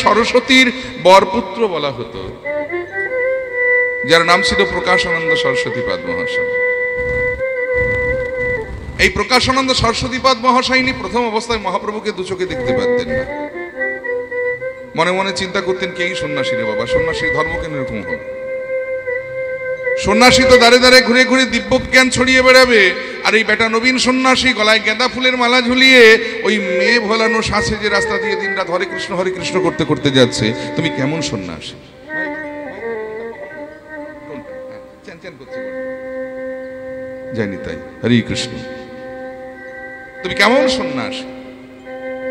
সরস্বতীর বরপুত্র বলা হতো, যার নাম ছিল প্রকাশানন্দ সরস্বতীপাদ মহাশয়। এই প্রকাশানন্দ সরস্বতীপাদ মহাশয়নি প্রথম অবস্থায় মহাপ্রভুকে দু চোখে দেখতে পারতেন না। মনে মনে চিন্তা করতেন, কেই সন্ন্যাসী রে বাবা, সন্ন্যাসীর ধর্ম কেন এরকম হবে? সন্ন্যাসী তো দাঁড়ে দাঁড়ে ঘুরে ঘুরে দিব্য জ্ঞান ছড়িয়ে বেড়াবে, আর এই বেটা নবীন সন্ন্যাসী গলায় গেঁদা ফুলের মালা ঝুলিয়ে ওই মেয়ে ভোলানো সাজে যে রাস্তা দিয়ে দিনরাত হরে কৃষ্ণ করতে করতে যাচ্ছে, তুমি কেমন সন্ন্যাসী? জানি তাই, হরে কৃষ্ণ, তুমি কেমন সন্ন্যাসী?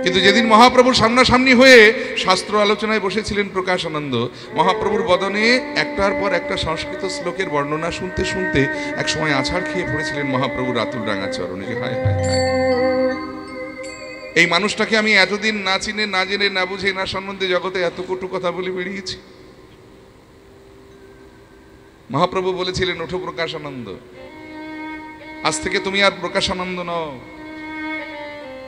কিন্তু যেদিন মহাপ্রভুর সামনাসামনি হয়ে শাস্ত্র আলোচনায় বসেছিলেন প্রকাশানন্দ, মহাপ্রভুর বদনে একটার পর একটা সংস্কৃত শ্লোকের বর্ণনা শুনতে শুনতে এক সময় আছাড় খেয়ে পড়েছিলেন মহাপ্রভুর আতুল রাঙা চরণে। যে হায় হায় হায়, এই মানুষটাকে আমি এতদিন না চিনে, না জেনে, না বুঝে, না সম্বন্ধে জগতে এত কটু কথা বলে বেরিয়েছি। মহাপ্রভু বলেছিলেন, ওঠো প্রকাশানন্দ, আজ থেকে তুমি আর প্রকাশানন্দ নও,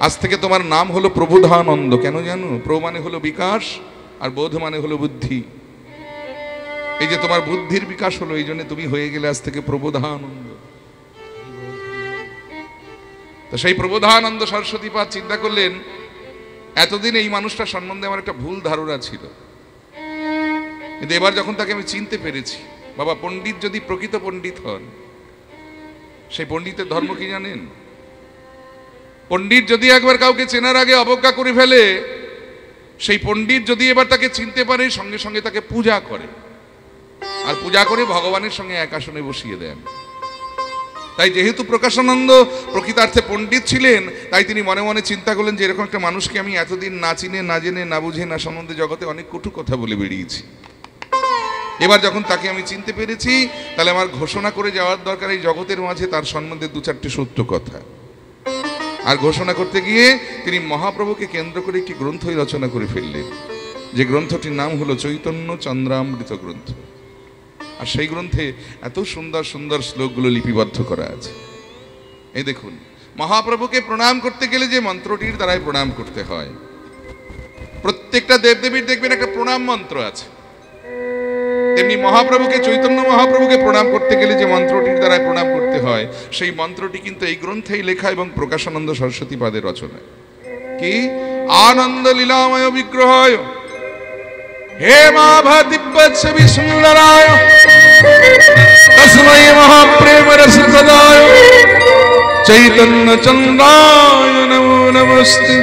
আজ থেকে তোমার নাম হলো প্রবোধানন্দ। কেন জানো? প্র মানে হলো বিকাশ, আর বোধ মানে হলো বুদ্ধি। এই যে তোমার বুদ্ধির বিকাশ হলো, এই জন্য তুমি হয়ে গেলে আজ থেকে প্রবোধানন্দ। তো সেই প্রবোধানন্দ সরস্বতীপাদ চিন্তা করলেন, এতদিন এই মানুষটার সম্বন্ধে আমার একটা ভুল ধারণা ছিল, কিন্তু এবার যখন তাকে আমি চিনতে পেরেছি, বাবা পণ্ডিত যদি প্রকৃত পণ্ডিত হন, সেই পণ্ডিতের ধর্ম কি জানেন? পণ্ডিত যদি একবার কাউকে চেনার আগে অবজ্ঞা করে ফেলে, সেই পণ্ডিত যদি এবার তাকে চিনতে পারে, সঙ্গে সঙ্গে তাকে পূজা করে, আর পূজা করে ভগবানের সঙ্গে এক আসনে বসিয়ে দেন। তাই যেহেতু প্রকাশানন্দ প্রকৃতার্থে পণ্ডিত ছিলেন, তাই তিনি মনে মনে চিন্তা করলেন যে এরকম একটা মানুষকে আমি এতদিন না চিনে, না জেনে, না বুঝে, না সম্বন্ধে জগতে অনেক কটু কথা বলে বেরিয়েছি। এবার যখন তাকে আমি চিনতে পেরেছি, তাহলে আমার ঘোষণা করে যাওয়ার দরকার এই জগতের মাঝে তার সম্বন্ধে দু চারটে সত্য কথা। আর ঘোষণা করতে গিয়ে তিনি মহাপ্রভুকে কেন্দ্র করে একটি গ্রন্থই রচনা করে ফেললেন, যে গ্রন্থটির নাম হলো চৈতন্য চন্দ্রামৃত গ্রন্থ। আর সেই গ্রন্থে এত সুন্দর সুন্দর শ্লোকগুলো লিপিবদ্ধ করা আছে। এই দেখুন, মহাপ্রভুকে প্রণাম করতে গেলে যে মন্ত্রটির দ্বারাই প্রণাম করতে হয়, প্রত্যেকটা দেবদেবীর দেখবেন একটা প্রণাম মন্ত্র আছে, তেমনি মহাপ্রভুকে, চৈতন্য মহাপ্রভুকে প্রণাম করতে গেলে যে মন্ত্রটির দ্বারা প্রণাম করতে হয়, সেই মন্ত্রটি কিন্তু এই গ্রন্থেই লেখা এবং প্রকাশানন্দ সরস্বতীপাদের রচনা। কি? আনন্দ লীলাময় বিগ্রহায় হে মাভা দিব্যচ্ছবি সুন্দরায় তস্मै মহাপ্রেম রসপ্রদায় চৈতন্য চন্দ্রায় নমো নমস্তে।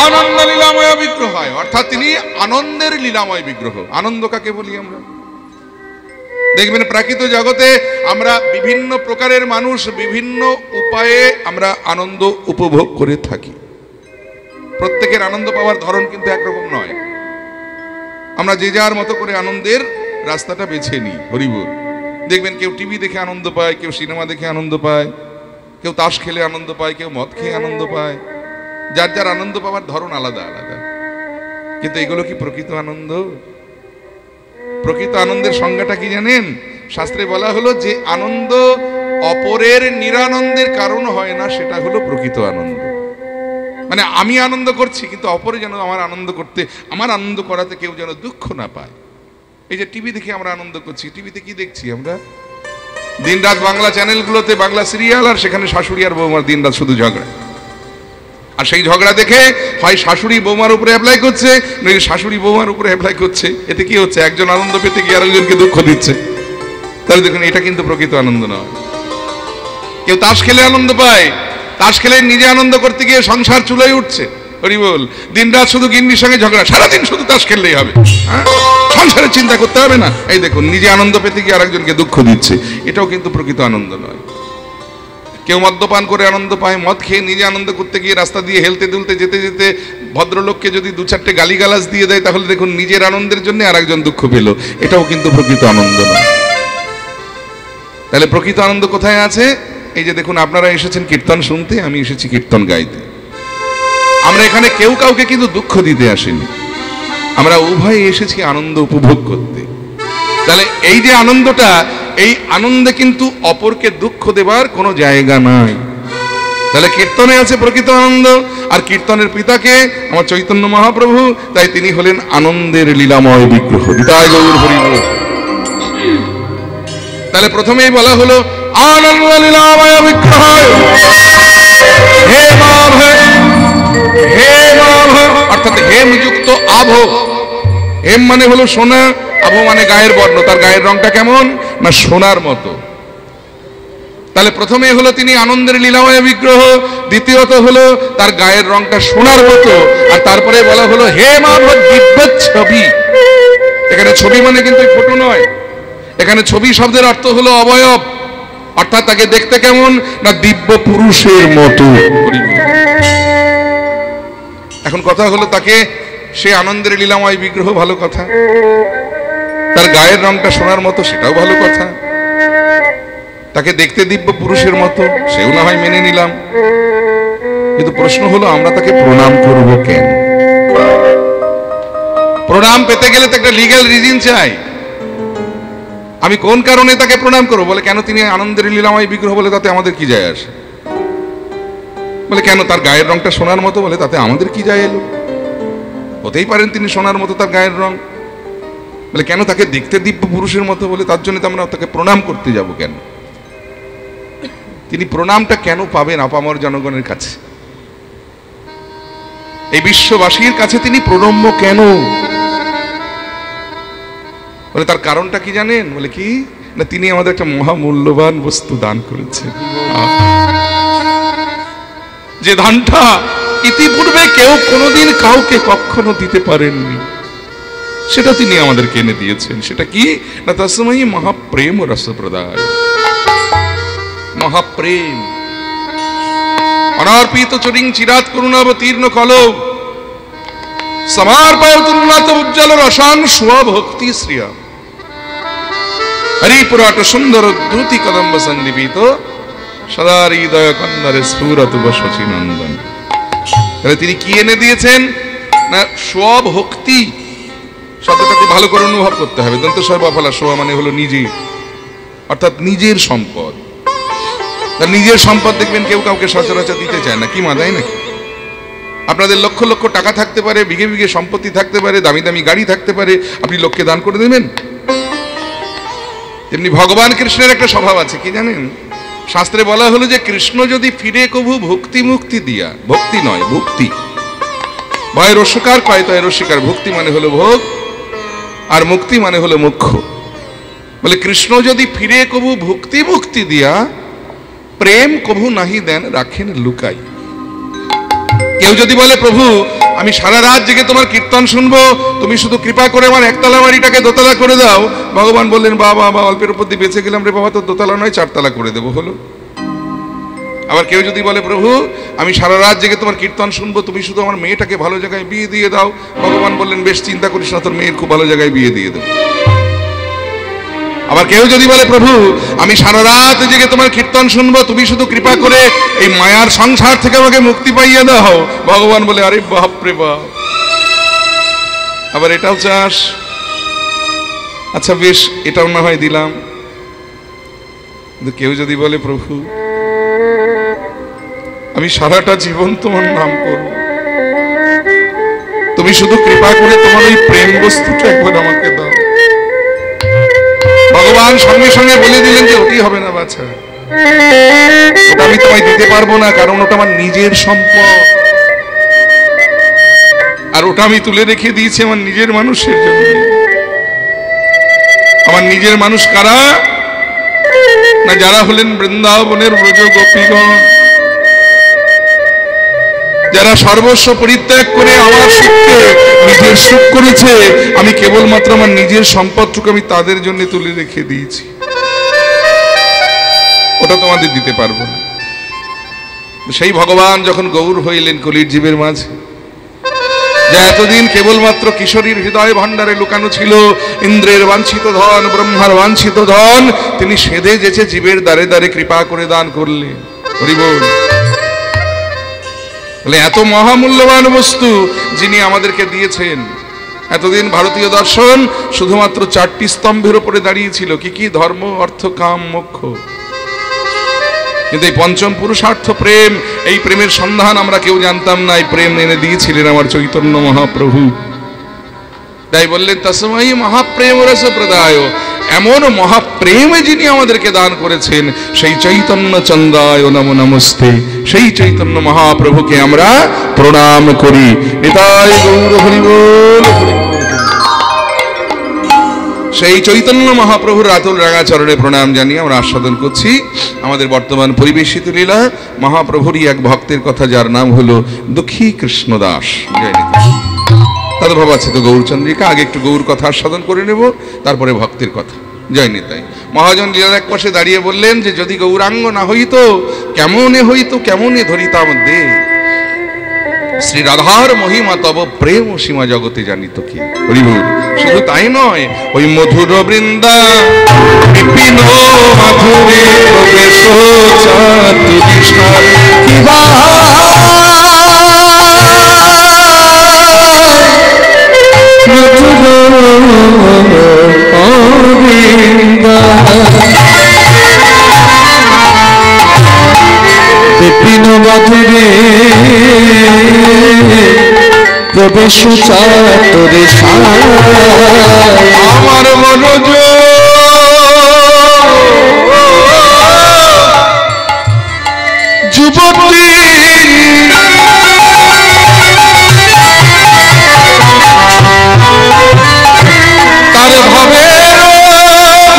আনন্দ লীলাময় বিগ্রহ, অর্থাৎ তিনি আনন্দের লীলাময় বিগ্রহ। আনন্দ কাকে বলি আমরা? দেখবেন প্রাকৃত জগতে আমরা বিভিন্ন প্রকারের মানুষ, বিভিন্ন উপায়ে আমরা আনন্দ উপভোগ করে থাকি। প্রত্যেকের আনন্দ পাওয়ার ধরন কিন্তু একরকম নয়। আমরা যে যার মতো করে আনন্দের রাস্তাটা বেছে নিই। হরিবল। দেখবেন কেউ টিভি দেখে আনন্দ পায়, কেউ সিনেমা দেখে আনন্দ পায়, কেউ তাস খেলে আনন্দ পায়, কেউ মদ খেয়ে আনন্দ পায়। যার যার আনন্দ পাওয়ার ধরন আলাদা আলাদা। কিন্তু এগুলো কি প্রকৃত আনন্দ? প্রকৃত আনন্দের সংজ্ঞাটা কি জানেন? শাস্ত্রে বলা হলো, যে আনন্দ অপরের নিরানন্দের কারণ হয় না, সেটা হলো প্রকৃত আনন্দ। মানে আমি আনন্দ করছি, কিন্তু অপরে যেন আমার আনন্দ করতে, আমার আনন্দ করাতে কেউ যেন দুঃখ না পায়। এই যে টিভি দেখে আমরা আনন্দ করছি, টিভিতে কি দেখছি আমরা? দিনরাত বাংলা চ্যানেলগুলোতে বাংলা সিরিয়াল, আর সেখানে শাশুড়ি আর বৌমার দিনরাত শুধু ঝগড়া। আর সেই ঝগড়া দেখে হয় শাশুড়ি বৌমার উপরে অ্যাপ্লাই করছে, নইলে শাশুড়ি বৌমার উপরে অ্যাপ্লাই করছে। এতে কি হচ্ছে? একজন আনন্দ পেতে গিয়ে আরেকজনকে দুঃখ দিচ্ছে। তাহলে দেখুন, এটা কিন্তু প্রকৃত আনন্দ নয়। কেউ তাস খেলে আনন্দ পায়, তাস খেলে নিজে আনন্দ করতে গিয়ে সংসার চুলোয় উঠছে। হরি বল। দিনরাত শুধু গিন্নির সঙ্গে ঝগড়া, সারাদিন শুধু তাস খেললেই হবে, সংসারের চিন্তা করতে হবে না। এই দেখুন, নিজে আনন্দ পেতে গিয়ে আরেকজনকে দুঃখ দিচ্ছে। এটাও কিন্তু প্রকৃত আনন্দ নয়। কেউ মদ্যপান করে আনন্দ পায়, মদ খেয়ে নিজে আনন্দ করতে গিয়ে রাস্তা দিয়ে হেলতে দুলতে যেতে যেতে ভদ্রলোককে যদি দু চারটে গালিগালাজ দিয়ে দেয়, তাহলে দেখুন নিজের আনন্দের জন্য আরেকজন দুঃখ পেল। এটাও কিন্তু প্রকৃত আনন্দ নয়। তাহলে প্রকৃত আনন্দ কোথায় আছে? এই যে দেখুন, আপনারা এসেছেন কীর্তন শুনতে, আমি এসেছি কীর্তন গাইতে। আমরা এখানে কেউ কাউকে কিন্তু দুঃখ দিতে আসিনি, আমরা উভয়ে এসেছি আনন্দ উপভোগ করতে। তাহলে এই যে আনন্দটা, এই আনন্দে কিন্তু অপরকে দুঃখ দেবার কোনো জায়গা নাই। তাহলে কীর্তনে আছে প্রকৃত আনন্দ, আর কীর্তনের পিতাকে আমার চৈতন্য মহাপ্রভু, তাই তিনি হলেন আনন্দের লীলাময় বিগ্রহ। বিদায় গৌর হরি বল। তাহলে প্রথমেই বলা হলো আনন্দ লীলাময় বিগ্রহ, হে মাভ, হে মাভ, অর্থাৎ হেম যুক্ত আভ। হেম মানে হলো সোনা, আভ মানে গায়ের বর্ণ। তার গায়ের রংটা কেমন? না সোনার মতো। তাহলে প্রথমে হলো তিনি আনন্দের লীলাময় বিগ্রহ, দ্বিতীয়ত হলো তার গায়ের রংটা সোনার মতো, আর তারপরে বলা হলো হে মাভ দিব্য ছবি। এখানে ছবি মানে কিন্তু ফটো নয়, এখানে ছবি শব্দের অর্থ হলো অবয়ব, অর্থাৎ তাকে দেখতে কেমন? না দিব্য পুরুষের মতো। এখন কথা হলো তাকে সে আনন্দের লীলাময় বিগ্রহ, ভালো কথা। তার গায়ের রংটা সোনার মতো, সেটাও ভালো কথা। তাকে দেখতে দিব্য পুরুষের মতো, সেও না হয় মেনে নিলাম। কিন্তু প্রশ্ন হলো আমরা তাকে প্রণাম করব কেন? প্রণাম পেতে গেলে তো একটা লিগ্যাল রিজন চাই। আমি কোন কারণে তাকে প্রণাম করবো? বলে কেন তিনি আনন্দের লীলাময় বিগ্রহ, বলে তাতে আমাদের কি যায় আসে? বলে কেন তার গায়ের রংটা সোনার মতো, বলে তাতে আমাদের কি যায় এলো? হতেই পারেন তিনি সোনার মতো তার গায়ের রং। বলে কেন তাকে দেখতে দিব্য পুরুষের মতো, বলে তার জন্য তো আমরা তাকে প্রণাম করতে যাব কেন? তিনি প্রণামটা কেন পাবেন আপামর জনগণের কাছে? এই বিশ্ববাসীর কাছে তিনি প্রণম্য কেন? বলে তার কারণটা কি জানেন? বলে কি না তিনি আমাদের একটা মহামূল্যবান বস্তু দান করেছেন, যে দানটা ইতিপূর্বে কেউ কোনোদিন কাউকে কখনো দিতে পারেননি, সেটা তিনি আমাদেরকে এনে দিয়েছেন। সেটা কি না তস্মৈ মহাপ্রেম রসপ্রদায়। মহাপ্রেম অনার্পিত চরিং চিরাত করুণাবতীর্ণ কলব সমর্পয়তুন্নত উজ্জ্বল রসান স্বভক্তি শ্রিয়া হরিপুরাট সুন্দর দ্রুতি কদম্ব সন্দীপিত সদা হৃদয় কন্দরে স্ফুরত বসচি নন্দন। তাহলে তিনি কি এনে দিয়েছেন না স্বভক্তি। শব্দটাকে ভালো করে অনুভব করতে হবে। দন্ত স্বয় বফলা স্ব মানে হলো নিজে, অর্থাৎ নিজের সম্পদ। তার নিজের সম্পদ দেখবেন কেউ কাউকে সচরাচর দিতে চায় না, কি মা দেয় নাকি? আপনাদের লক্ষ লক্ষ টাকা থাকতে পারে, বিঘে বিঘে সম্পত্তি থাকতে পারে, দামি দামি গাড়ি থাকতে পারে, আপনি লোককে দান করে দেবেন? তেমনি ভগবান কৃষ্ণের একটা স্বভাব আছে, কি জানেন? শাস্ত্রে বলা হলো যে কৃষ্ণ যদি ফিরে কভু ভক্তি মুক্তি দিয়া, ভক্তি নয় ভক্তি, ভয় রস্যকার কয় তয় রস্যকার, ভক্তি মানে হলো ভোগ আর মুক্তি মানে হলো মুখ্য। বলে কৃষ্ণ যদি ফিরে কভু ভক্তি মুক্তি দিয়া, প্রেম কভু নাহি দেন রাখেন লুকাই। কেউ যদি বলে প্রভু আমি সারা রাত জেগে তোমার কীর্তন শুনবো, তুমি শুধু কৃপা করে আমার একতলা বাড়িটাকে দোতলা করে দাও, ভগবান বললেন বাবা বাবা অল্পের উপর দিয়ে বেঁচে গেলাম রে বাবা, তো দোতলা নয় চারতলা করে দেবো, হলো। আবার কেউ যদি বলে প্রভু আমি সারা রাত জেগে তোমার কীর্তন শুনবো, তুমি শুধু আমার মেয়েটাকে ভালো জায়গায় বিয়ে দিয়ে দাও, ভগবান বললেন বেশ চিন্তা করিস না, তোর মেয়ের খুব ভালো জায়গায় বিয়ে দিয়ে দেবো। আবার কেউ যদি বলে প্রভু আমি সারা রাত জেগে তোমার কীর্তন শুনবো, তুমি শুধু কৃপা করে এই মায়ার সংসার থেকে আমাকে মুক্তি পাইয়ে দাও, ভগবান বলে আরে বাপ রে বাপ, আবার এটাও চাস? আচ্ছা বেশ, এটাও না হয় দিলাম। কিন্তু কেউ যদি বলে প্রভু আমি সারাটা জীবন তোমার নাম করব, তুমি শুধু কৃপা করে তোমার ওই প্রেম বস্তুটা একবার আমাকে দাও, ভগবান সঙ্গে সঙ্গে বলে দিলেন যে ওটি হবে না বাছা, ওটা আমি তোমায় দিতে পারবো না, কারণ ওটা আমার নিজের সম্পদ, আর ওটা আমি তুলে রেখে দিয়েছি আমার নিজের মানুষের জন্য। আমার নিজের মানুষ কারা? না যারা হলেন বৃন্দাবনের ব্রজ গোপীগণ, যারা সর্বস্ব পরিত্যাগ করে আমার সুখকে নিজের সুখ করেছে, আমি কেবলমাত্র আমার নিজের সম্পদটুকু আমি তাদের জন্য তুলে রেখে দিয়েছি, ওটা তোমাদের দিতে পারবো না। সেই ভগবান যখন গৌর হইলেন কলির জীবের মাঝে, যা এতদিন কেবলমাত্র কিশোরীর হৃদয় ভান্ডারে লুকানো ছিল ইন্দ্রের বাঞ্ছিত ধন, ব্রহ্মার বাঞ্ছিত ধন, তিনি সেধে যেচে জীবের দ্বারে দ্বারে কৃপা করে দান করলেন। হরি বল। এত মহামূল্যবান বস্তু যিনি আমাদেরকে দিয়েছেন। এতদিন ভারতীয় দর্শন শুধুমাত্র 4টি স্তম্ভের উপরে দাঁড়িয়েছিল, কি কি? ধর্ম, অর্থ, কাম, মোক্ষ। কিন্তু এই পঞ্চম পুরুষার্থ প্রেম, এই প্রেমের সন্ধান আমরা কেউ জানতাম না, এই প্রেম এনে দিয়েছিলেন আমার চৈতন্য মহাপ্রভু। তাই বললেন তস্मै মহাপ্রেম রস প্রদায়, এমন মহাপ্রেম যিনি আমাদেরকে দান করেছেন, সেই চৈতন্য চন্দ্রায় নমো নমস্তে, সেই চৈতন্য মহাপ্রভুকে আমরা প্রণাম করি। নিতাই গৌর হরি বল। সেই চৈতন্য মহাপ্রভুর আতুল রাঙা চরণে প্রণাম জানিয়ে আমরা আস্বাদন করছি আমাদের বর্তমান পরিবেশিত লীলা মহাপ্রভুরই এক ভক্তের কথা, যার নাম হলো দুঃখী কৃষ্ণদাস। জয় নিতাই। তদ্ভব আছে তো গৌরচন্দ্রিকা, আগে একটু গৌর কথা আস্বাদন করে নেব, তারপরে ভক্তের কথা। জয় নিতাই। মহাজন লীলার এক পাশে দাঁড়িয়ে বললেন যে যদি গৌরাঙ্গ না হইতো কেমনে হইতো, কেমনে ধরিতাম দে, শ্রী রাধার মহিমা তব প্রেম সীমা জগতে জানিত কি। হরিবল। শুধু তাই নয়, ওই মধুর বৃন্দা বিপিন মাধুরী প্রবেশ বিপিন মাধুরী প্রবেশ চাতুরে আমার মনোজ যুবতী তার ভাবের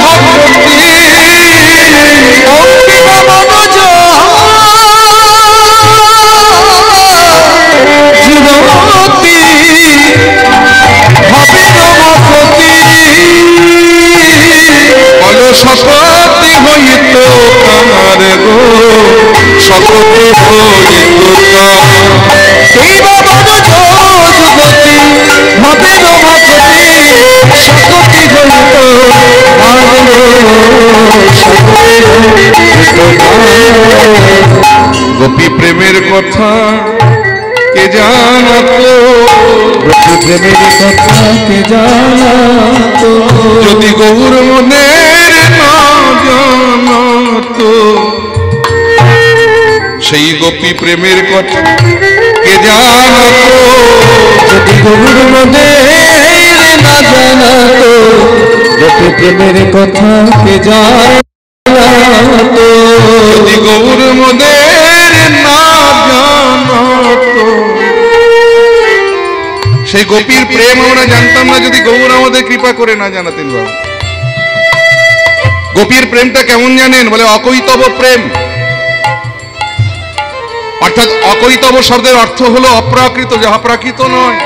ভক্তি মনোজ যুবতী সকতি হইত কার গো, সকতি হইত সেই বাবা যুবতী ভাবে নমতি, সকতি হইত গোপী প্রেমের কথা কে জানাতো, গোপী প্রেমের কথা কে জানাতো, যদি গৌর মনের না জানাতো, সেই গোপী প্রেমের কথা কে জানাতো, যদি গৌর মনের না জানাতো, গোপী প্রেমের কথা কে জানাতো, যদি গৌর মনের না জানাতো। সেই গোপীর প্রেম আমরা জানতাম না যদি গৌর আমাদের কৃপা করে না জানাতেন। বাবা গোপীর প্রেমটা কেমন জানেন? বলে অকৈতব প্রেম। অর্থাৎ অকৈতব শব্দের অর্থ হলো অপ্রাকৃত, যাহা প্রাকৃত নয়।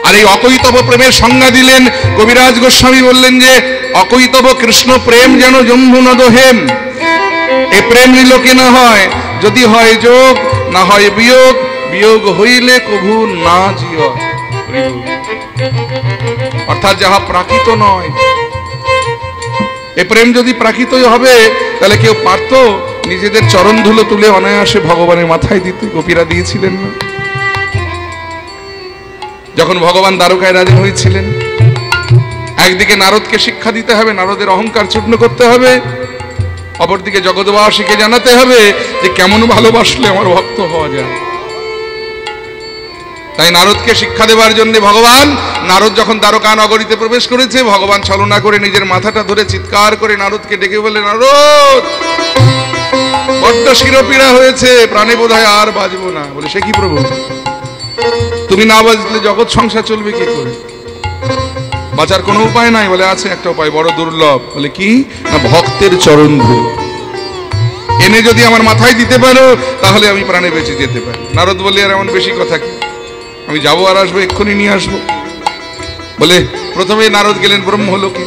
আর এই অকৈতব প্রেমের সংজ্ঞা দিলেন কবিরাজ গোস্বামী, বললেন যে অকৈতব কৃষ্ণ প্রেম যেন জম্বু নদ হেম। এ প্রেম নিল কি না হয়, যদি হয় যোগ না হয় বিয়োগ, বিয়োগ হইলে কভু না জিয়। অর্থাৎ যাহা প্রাকৃত নয়। এ প্রেম যদি প্রাকৃতই হবে তাহলে কেউ পারত নিজেদের চরণ ধুলো তুলে অনায়াসে ভগবানের মাথায় দিতে? গোপীরা দিয়েছিলেন না? যখন ভগবান দ্বারকায় রাজা হয়েছিলেন, একদিকে নারদকে শিক্ষা দিতে হবে, নারদের অহংকার চূর্ণ করতে হবে, অপরদিকে জগৎবাসীকে জানাতে হবে যে কেমন ভালোবাসলে আমার ভক্ত হওয়া যায়। তাই নারদকে শিক্ষা দেওয়ার জন্য ভগবান, নারদ যখন দ্বারকা নগরীতে প্রবেশ করেছে, ভগবান ছলনা করে নিজের মাথাটা ধরে চিৎকার করে নারদকে ডেকে বলে, নারদ বড্ড শিরোপীড়া হয়েছে, প্রাণে বোধহয় আর বাঁচবো না। বলে সে কি প্রভু, তুমি না বাঁচলে জগৎ সংসার চলবে কি করে? বাঁচার কোনো উপায় নাই? বলে আছে একটা উপায়, বড় দুর্লভ। বলে কি না, ভক্তের চরণ ধুলো এনে যদি আমার মাথায় দিতে পারো তাহলে আমি প্রাণে বেঁচে যেতে পারি। নারদ বলে আর এমন বেশি কথা কি, আমি যাবো আর আসবো, এক্ষুনি নিয়ে আসবো। বলে প্রথমে নারদ গেলেন ব্রহ্মলোকে।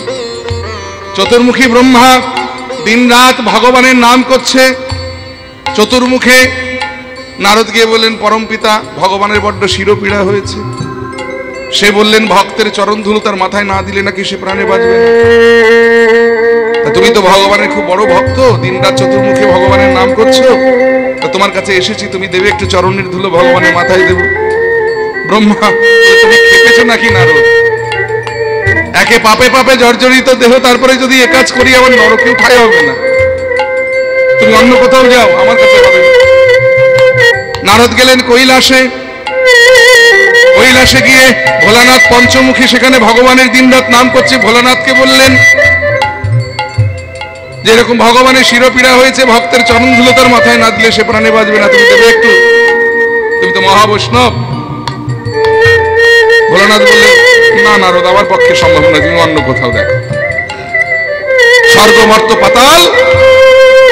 চতুর্মুখী ব্রহ্মা দিন রাত ভগবানের নাম করছে চতুর্মুখে। নারদ গিয়ে বললেন, পরম পিতা ভগবানের বড্ড শিরোপীড়া হয়েছে। সে বললেন, ভক্তের চরণ ধুলো তার মাথায় না দিলে নাকি সে প্রাণে বাঁচবে না। তুমি তো ভগবানের খুব বড় ভক্ত, দিন রাত চতুর্মুখে ভগবানের নাম করছো, তোমার কাছে এসেছি, তুমি দেবে একটু চরণের ধুলো ভগবানের মাথায় দেব। ব্রহ্মা, তুমি খেপেছো নাকি নারদ? একে পাপে পাপে জর্জরিত দেহ, তারপরে যদি এ কাজ করি আমার নরকে উঠাই হবে না। তুমি অন্য কোথাও যাও, আমার কাছে হবে না। নারদ গেলেন কৈলাসে। কৈলাসে গিয়ে ভোলানাথ পঞ্চমুখী, সেখানে ভগবানের দিনরাত নাম করছে। ভোলানাথকে বললেন, যেরকম ভগবানের শিরপীড়া হয়েছে, ভক্তের চরণধুলো মাথায় না দিলে সে প্রাণে বাঁচবে না, তুমি দেবে একটু? তুমি তো মহাবৈষ্ণব। ভোলানাথ বললেন, না নারদ, আমার পক্ষে সম্ভব না, তুমি অন্য কোথাও দেখো। স্বর্গ মর্ত পাতাল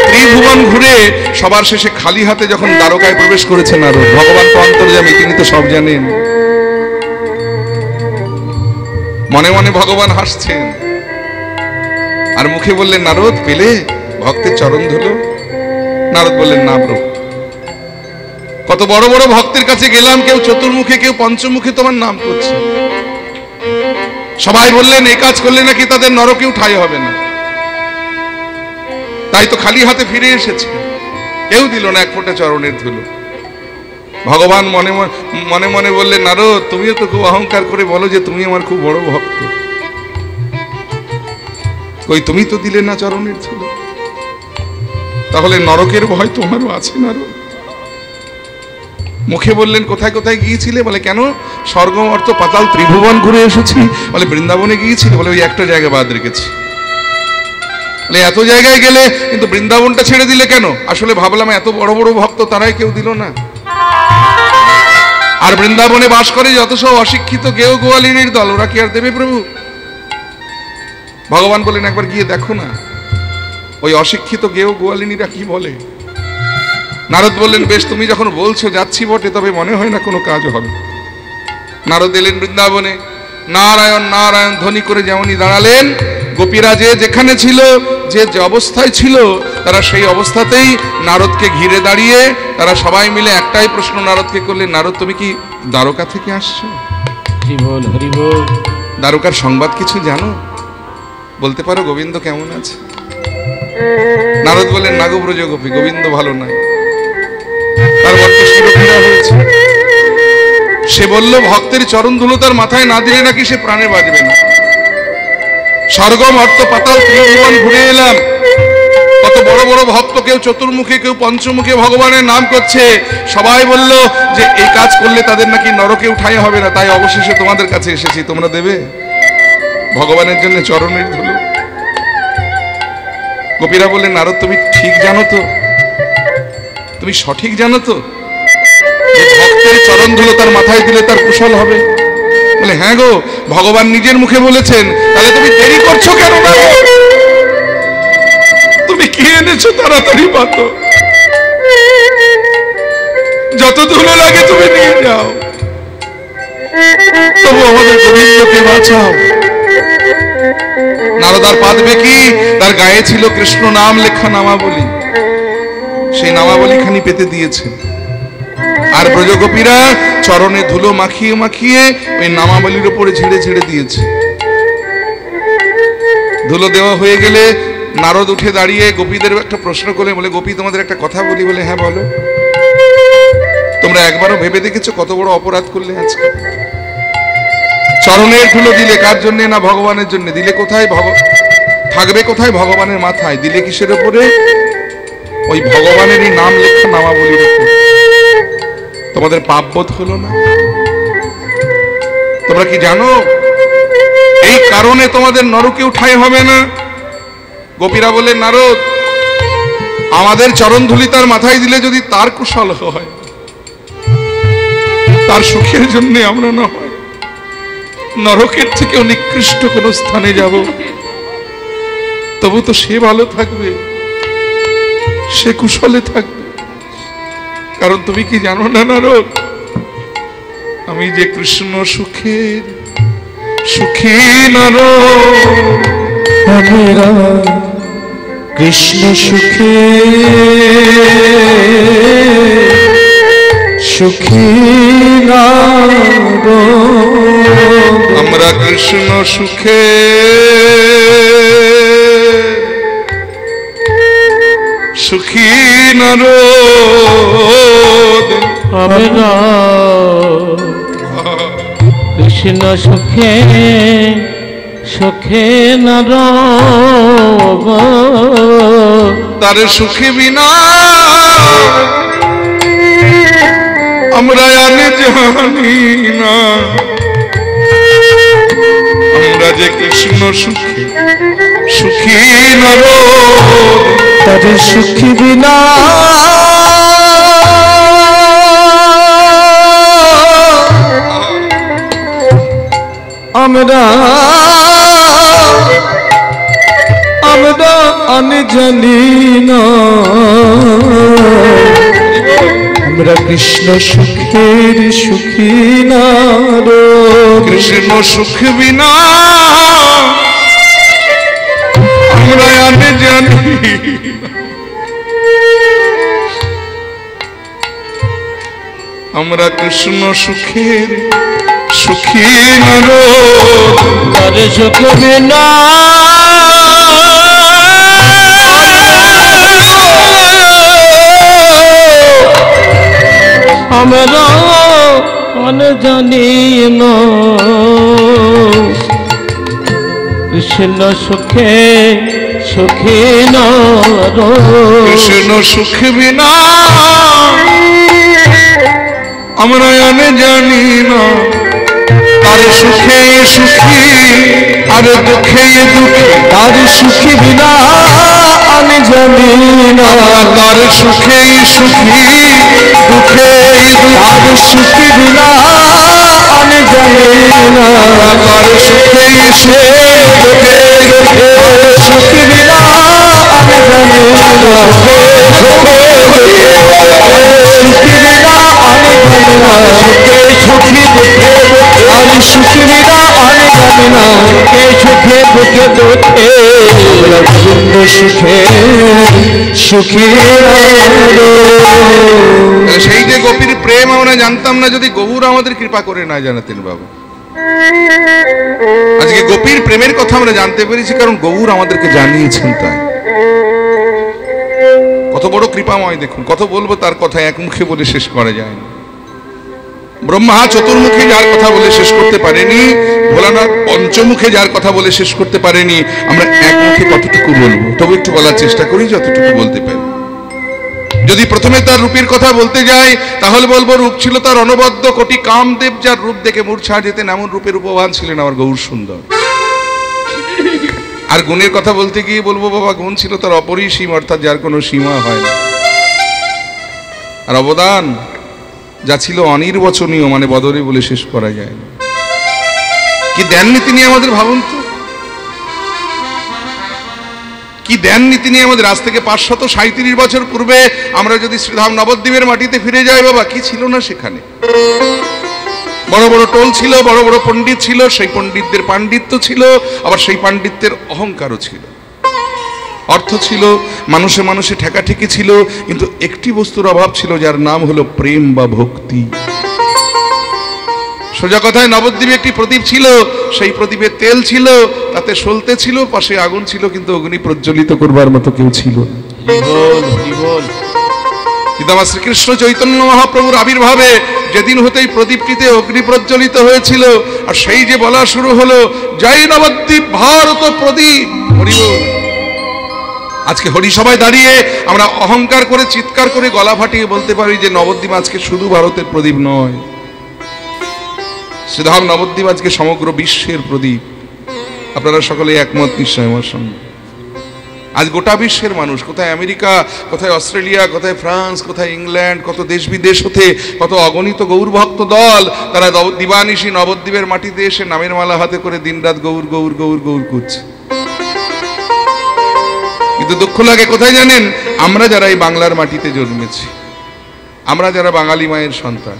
ত্রিভুবন ঘুরে সবার শেষে খালি হাতে যখন দ্বারকায় প্রবেশ করেছে নারদ, ভগবান তো অন্তর্যামী, তিনি তো সব জানেন। মনে মনে ভগবান হাসছেন আর মুখে বললেন, নারদ পেলে ভক্তের চরণ ধুলো? নারদ বললেন, না প্রভু, কত বড় বড় ভক্তের কাছে গেলাম, কেউ চতুর্মুখে, কেউ পঞ্চমুখে তোমার নাম করছে। সবাই বললেন এই কাজ করলে নাকি তাদের নরকেও ঠাঁই হবে না, তাই তো খালি হাতে ফিরে এসেছে। কেউ দিল না এক ফোঁটা চরণের ধুলো। ভগবান মনে মনে মনে বললেন, নারদ তুমিও তো খুব অহংকার করে বলো যে তুমি আমার খুব বড় ভক্ত, কই তুমি তো দিলে না চরণের ধুলো, তাহলে নরকের ভয় তোমারও আছে নারদ? মুখে বললেন, কোথায় কোথায় গিয়েছিলে? বলে, কেন? স্বর্গ মর্ত পাতাল ত্রিভুবন ঘুরে এসেছি। বলে, বৃন্দাবনে গিয়েছিলে? বলে, ওই একটা জায়গা বাদ রেখেছি। বলে, এত জায়গায় গেলে কিন্তু বৃন্দাবনটা ছেড়ে দিলে কেন? আসলে ভাবলাম এত বড় বড় ভক্ত, তারাই কেউ দিল না। আর বৃন্দাবনে বাস করে যত সব অশিক্ষিত গেও গোয়ালিনীর দল, ওরা কি আর দেবে প্রভু? ভগবান বলেন, একবার গিয়ে দেখো না ওই অশিক্ষিত গেও গোয়ালিনীরা কি বলে। নারদ বললেন, বেশ, তুমি যখন বলছো যাচ্ছি বটে, তবে মনে হয় না কোনো কাজ হবে। নারদ এলেন বৃন্দাবনে। নারায়ণ নারায়ণ ধ্বনি করে যেমনই দাঁড়ালেন, গোপীরা যে যেখানে ছিল, যে যে অবস্থায় ছিল, তারা সেই অবস্থাতেই নারদকে ঘিরে দাঁড়িয়ে তারা সবাই মিলে একটাই প্রশ্ন নারদকে করলেন, নারদ তুমি কি দ্বারকা থেকে আসছো? হরিবল হরিবল। দ্বারকার সংবাদ কিছু জানো? বলতে পারো গোবিন্দ কেমন আছে? নারদ বললেন, না গো ব্রজ গোপী, গোবিন্দ ভালো নয়, তার বড্ড শিরোপীড়া হয়েছে। সে বলল, ভক্তের চরণ ধুলো তার মাথায় না দিলে নাকি সে প্রাণে বাঁচবে না। স্বর্গ মর্ত পাতাল ত্রিভুবন ঘুরে এলাম, কত বড় বড় ভক্ত, কেউ চতুর্মুখে, কেউ পঞ্চমুখে ভগবানের নাম করছে। সবাই বলল যে এই কাজ করলে তাদের নাকি নরকে উঠাই হবে না, তাই অবশেষে তোমাদের কাছে এসেছি, তোমরা দেবে ভগবানের জন্য চরণের ধুলো? গোপীরা বললেন, নারদ তুমি ঠিক জানো তো, তুমি সঠিক জানো তো যে ভক্তের চরণ ধুলো তার মাথায় দিলে তার কুশল হবে? বলে, হ্যাঁ গো, ভগবান নিজের মুখে বলেছেন। তাহলে তুমি দেরি করছো কেন? তুমি কি এনেছো তাড়াতাড়ি পাতো, যত ধুলো লাগে তুমি নিয়ে যাও, তবু আমাদের গোবিন্দকে বাঁচাও। নারদার পাদবে কি? তার গায়ে ছিল কৃষ্ণ নাম লেখা নামাবলী, সেই নামাবলী খানি পেতে দিয়েছে। আর ব্রজগোপীরা চরণে ধুলো মাখিয়ে মাখিয়ে ওই নামাবলীর উপরে ঝেড়ে ঝেড়ে দিয়েছে। ধুলো দেওয়া হয়ে গেলে নারদ উঠে দাঁড়িয়ে গোপীদের একটা প্রশ্ন করে বলে, গোপী তোমাদের একটা কথা বলি। বলে, হ্যাঁ বলো। তোমরা একবারও ভেবে দেখেছো কত বড় অপরাধ করলে আজকে? চরণের ধুলো দিলে কার জন্য? না ভগবানের জন্য। দিলে কোথায়? থাকবে কোথায়? ভগবানের মাথায়। দিলে কিসের উপরে? ওই ভগবানেরই নাম লেখা নামাবলীর উপর। তোমাদের পাপবোধ হলো না? তোমরা কি জানো এই কারণে তোমাদের নরকে উঠাই হবে না? গোপীরা বলে, নারদ আমাদের চরণ ধুলি তার মাথায় দিলে যদি তার কুশল হয়, তার সুখের জন্য আমরা না হয় নরকের থেকেও নিকৃষ্ট কোন স্থানে যাব, তবু তো সে ভালো থাকবে, সে কুশলে থাকবে। কারণ তুমি কি জানো না নারদ, আমি যে কৃষ্ণ সুখের সুখী নারদ, কৃষ্ণ সুখে সুখী নারদ, আমরা কৃষ্ণ সুখে সুখী নারদ, আমরা কৃষ্ণ সুখে সুখে নারদ, তার সুখে বিনা আমরা জানি না, আমরা যে কৃষ্ণ সুখে সুখী নর, তার সুখী বিনা আমরা জানি না, আমরা কৃষ্ণ সুখের সুখী নার। কৃষ্ণ সুখ বিনা আমরা জানি, আমরা কৃষ্ণ সুখের সুখী নর, তার সুখ বিনা আমরা জানি না, কৃষ্ণ সুখে সুখী নর। কৃষ্ণ সুখ বিনা আমরা জানি না, তার সুখে সুখী আর দুঃখে দুঃখী, তার সুখী বিনা আমি জানি না, তার সুখে সুখী দুঃখে তার সুখী বিনা আমি জানি না, তার সুখে সুখী দুঃখে সুখী বিনা আমি জানি না, সুখী বিনা আমি জানি না, সুখী দুঃখে আমি সুখী বিনা আমি জানি না, সুখে দুঃখে দুঃখে সুখে সুখী। সেই যে গোপীর প্রেম আমরা জানতাম না যদি গৌর আমাদের কৃপা করে না জানাতেন বাবা। আজকে গোপীর প্রেমের কথা আমরা জানতে পেরেছি কারণ গৌর আমাদেরকে জানিয়েছেন। তাই কত বড় কৃপাময় দেখুন, কত বলবো তার কথা এক মুখে বলে শেষ করা যায় না। ব্রহ্মা চতুর্মুখে যার কথা বলে শেষ করতে পারেনি, ভোলানাথ পঞ্চমুখে যার কথা বলে শেষ করতে পারেনি, আমরা এক মুখে কতটুকু বলবো? তবে একটু বলার চেষ্টা করি যতটুকু বলতে পারি। যদি প্রথমে তার রূপের কথা বলতে যাই তাহলে বলবো রূপ ছিল তার অনবদ্য, কোটি কামদেব যার রূপ দেখে মূর্ছা যেতেন এমন রূপের উপবান ছিলেন আমার গৌর সুন্দর। আর গুণের কথা বলতে গিয়ে বলবো বাবা গুণ ছিল তার অপরিসীম, অর্থাৎ যার কোনো সীমা হয় না। আর অবদান যা ছিল অনির্বচনীয়, মানে বদলে বলে শেষ করা যায় না। কি দেননি তিনি আমাদের, ভাবুন তো কি দেননি তিনি আমাদের। আজ থেকে 537 বছর পূর্বে আমরা যদি শ্রীধাম নবদ্বীপের মাটিতে ফিরে যাই বাবা, কি ছিল না সেখানে? বড় বড় টোল ছিল, বড় বড় পণ্ডিত ছিল, সেই পণ্ডিতদের পাণ্ডিত্য ছিল, আবার সেই পাণ্ডিত্যের অহংকারও ছিল, অর্থ ছিল, মানুষে মানুষে ঠেকাঠেকি ছিল, কিন্তু একটি বস্তুর অভাব ছিল যার নাম হলো প্রেম বা ভক্তি। সোজা কথায় নবদ্বীপে একটি প্রদীপ ছিল, সেই প্রদীপে তেল ছিল, তাতে সলতে ছিল, পাশে আগুন ছিল, কিন্তু অগ্নি প্রজ্বলিত করবার মতো কেউ ছিল না। কিন্তু আমার শ্রীকৃষ্ণ চৈতন্য মহাপ্রভুর আবির্ভাবে যেদিন হতেই প্রদীপটিতে অগ্নি প্রজ্বলিত হয়েছিল, আর সেই যে বলা শুরু হলো জয় নবদ্বীপ ভারত প্রদীপ, হরি বল। আজকে হরিসভায় দাঁড়িয়ে আমরা অহংকার করে চিৎকার করে গলা ফাটিয়ে বলতে পারি যে নবদ্বীপ আজকে শুধু ভারতের প্রদীপ নয়, শ্রীধাম নবদ্বীপ আজকে সমগ্র বিশ্বের প্রদীপ। আপনারা সকলে একমত নিশ্চয় আমার সঙ্গে। আজ গোটা বিশ্বের মানুষ, কোথায় আমেরিকা, কোথায় অস্ট্রেলিয়া, কোথায় ফ্রান্স, কোথায় ইংল্যান্ড, কত দেশ বিদেশ হতে কত অগণিত গৌরভক্ত দল, তারা দিবানিশি নবদ্বীপের মাটিতে এসে নামের মালা হাতে করে দিনরাত গৌর গৌর গৌর গৌর করছে। কিন্তু দুঃখ লাগে কোথায় জানেন? আমরা যারা এই বাংলার মাটিতে জন্মেছি, আমরা যারা বাঙালি মায়ের সন্তান,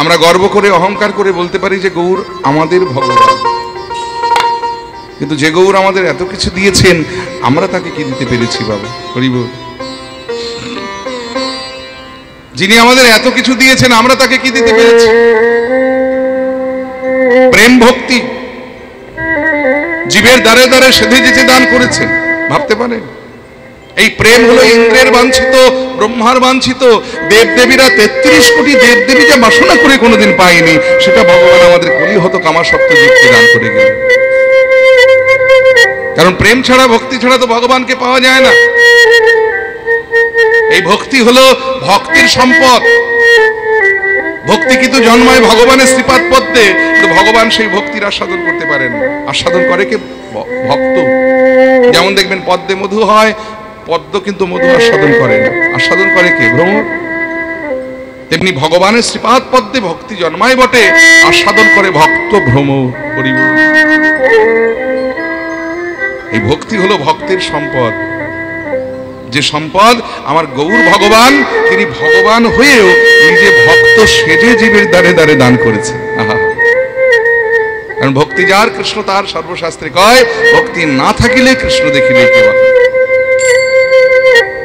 আমরা গর্ব করে অহংকার করে বলতে পারি যে গৌর আমাদের ভগবান। কিন্তু যে গৌর আমাদের এত কিছু দিয়েছেন, আমরা তাকে কি দিতে পেরেছি বাবা? হরি বল। যিনি আমাদের এত কিছু দিয়েছেন, আমরা তাকে কি দিতে পেরেছি? প্রেম ভক্তি। জীবের দ্বারে দ্বারে সেধে যেচে দান করেছেন, ভাবতে পারেন? এই প্রেম হলো ইন্দ্রের বাঞ্ছিত, ব্রহ্মার বাঞ্ছিত। দেবদেবীরা 33 কোটি দেবদেবী যা বাসনা করে কোনোদিন পায়নি, সেটা ভগবান আমাদের কলিহত কামাসক্ত জীবকে দান করে গেলেন। কারণ প্রেম ছাড়া, ভক্তি ছাড়া তো ভগবানকে পাওয়া যায় না। এই ভক্তি হলো ভক্তির সম্পদ। ভক্তি কিন্তু জন্মায় ভগবানের শ্রীপাদ পদ্মে, কিন্তু ভগবান সেই ভক্তির আস্বাদন করতে পারেন। আস্বাদন করে কে? ভক্ত। যেমন দেখবেন পদ্মে মধু হয়, পদ্ম কিন্তু মধু আস্বাদন করে না, আস্বাদন করে কে? ভ্রমর। তেমনি ভগবানের শ্রীপাদ পদ্মে ভক্তি জন্মায় বটে, আস্বাদন করে ভক্ত ভ্রমর। এই ভক্তি হলো ভক্তের সম্পদ, যে সম্পদ আমার গৌর ভগবান, তিনি ভগবান হয়েও নিজে ভক্ত সেজে জীবের দ্বারে দ্বারে দান করেছে। কারণ ভক্তি যার, কৃষ্ণ তার, সর্বশাস্ত্রে কয় ভক্তি না থাকিলে কৃষ্ণ দেখিলে কেউ।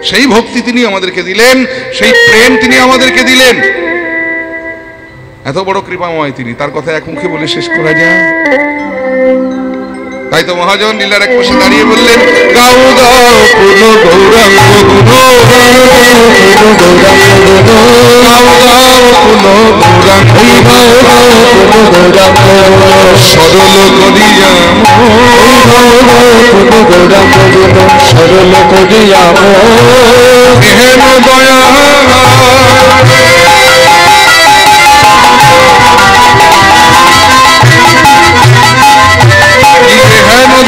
সেই ভক্তি তিনি আমাদেরকে দিলেন, সেই প্রেম তিনি আমাদেরকে দিলেন। এত বড় কৃপাময় তিনি, তার কথা এক মুখে বলে শেষ করা যায়? তাই তো মহাজন লীলার এক পাশে দাঁড়িয়ে বললেন, গাও গাও পুন গৌরাঙ্গ গুণ, গাও গাও পুন গৌরাঙ্গ, সরল করিয়া সরল করিয়া হেন দয়া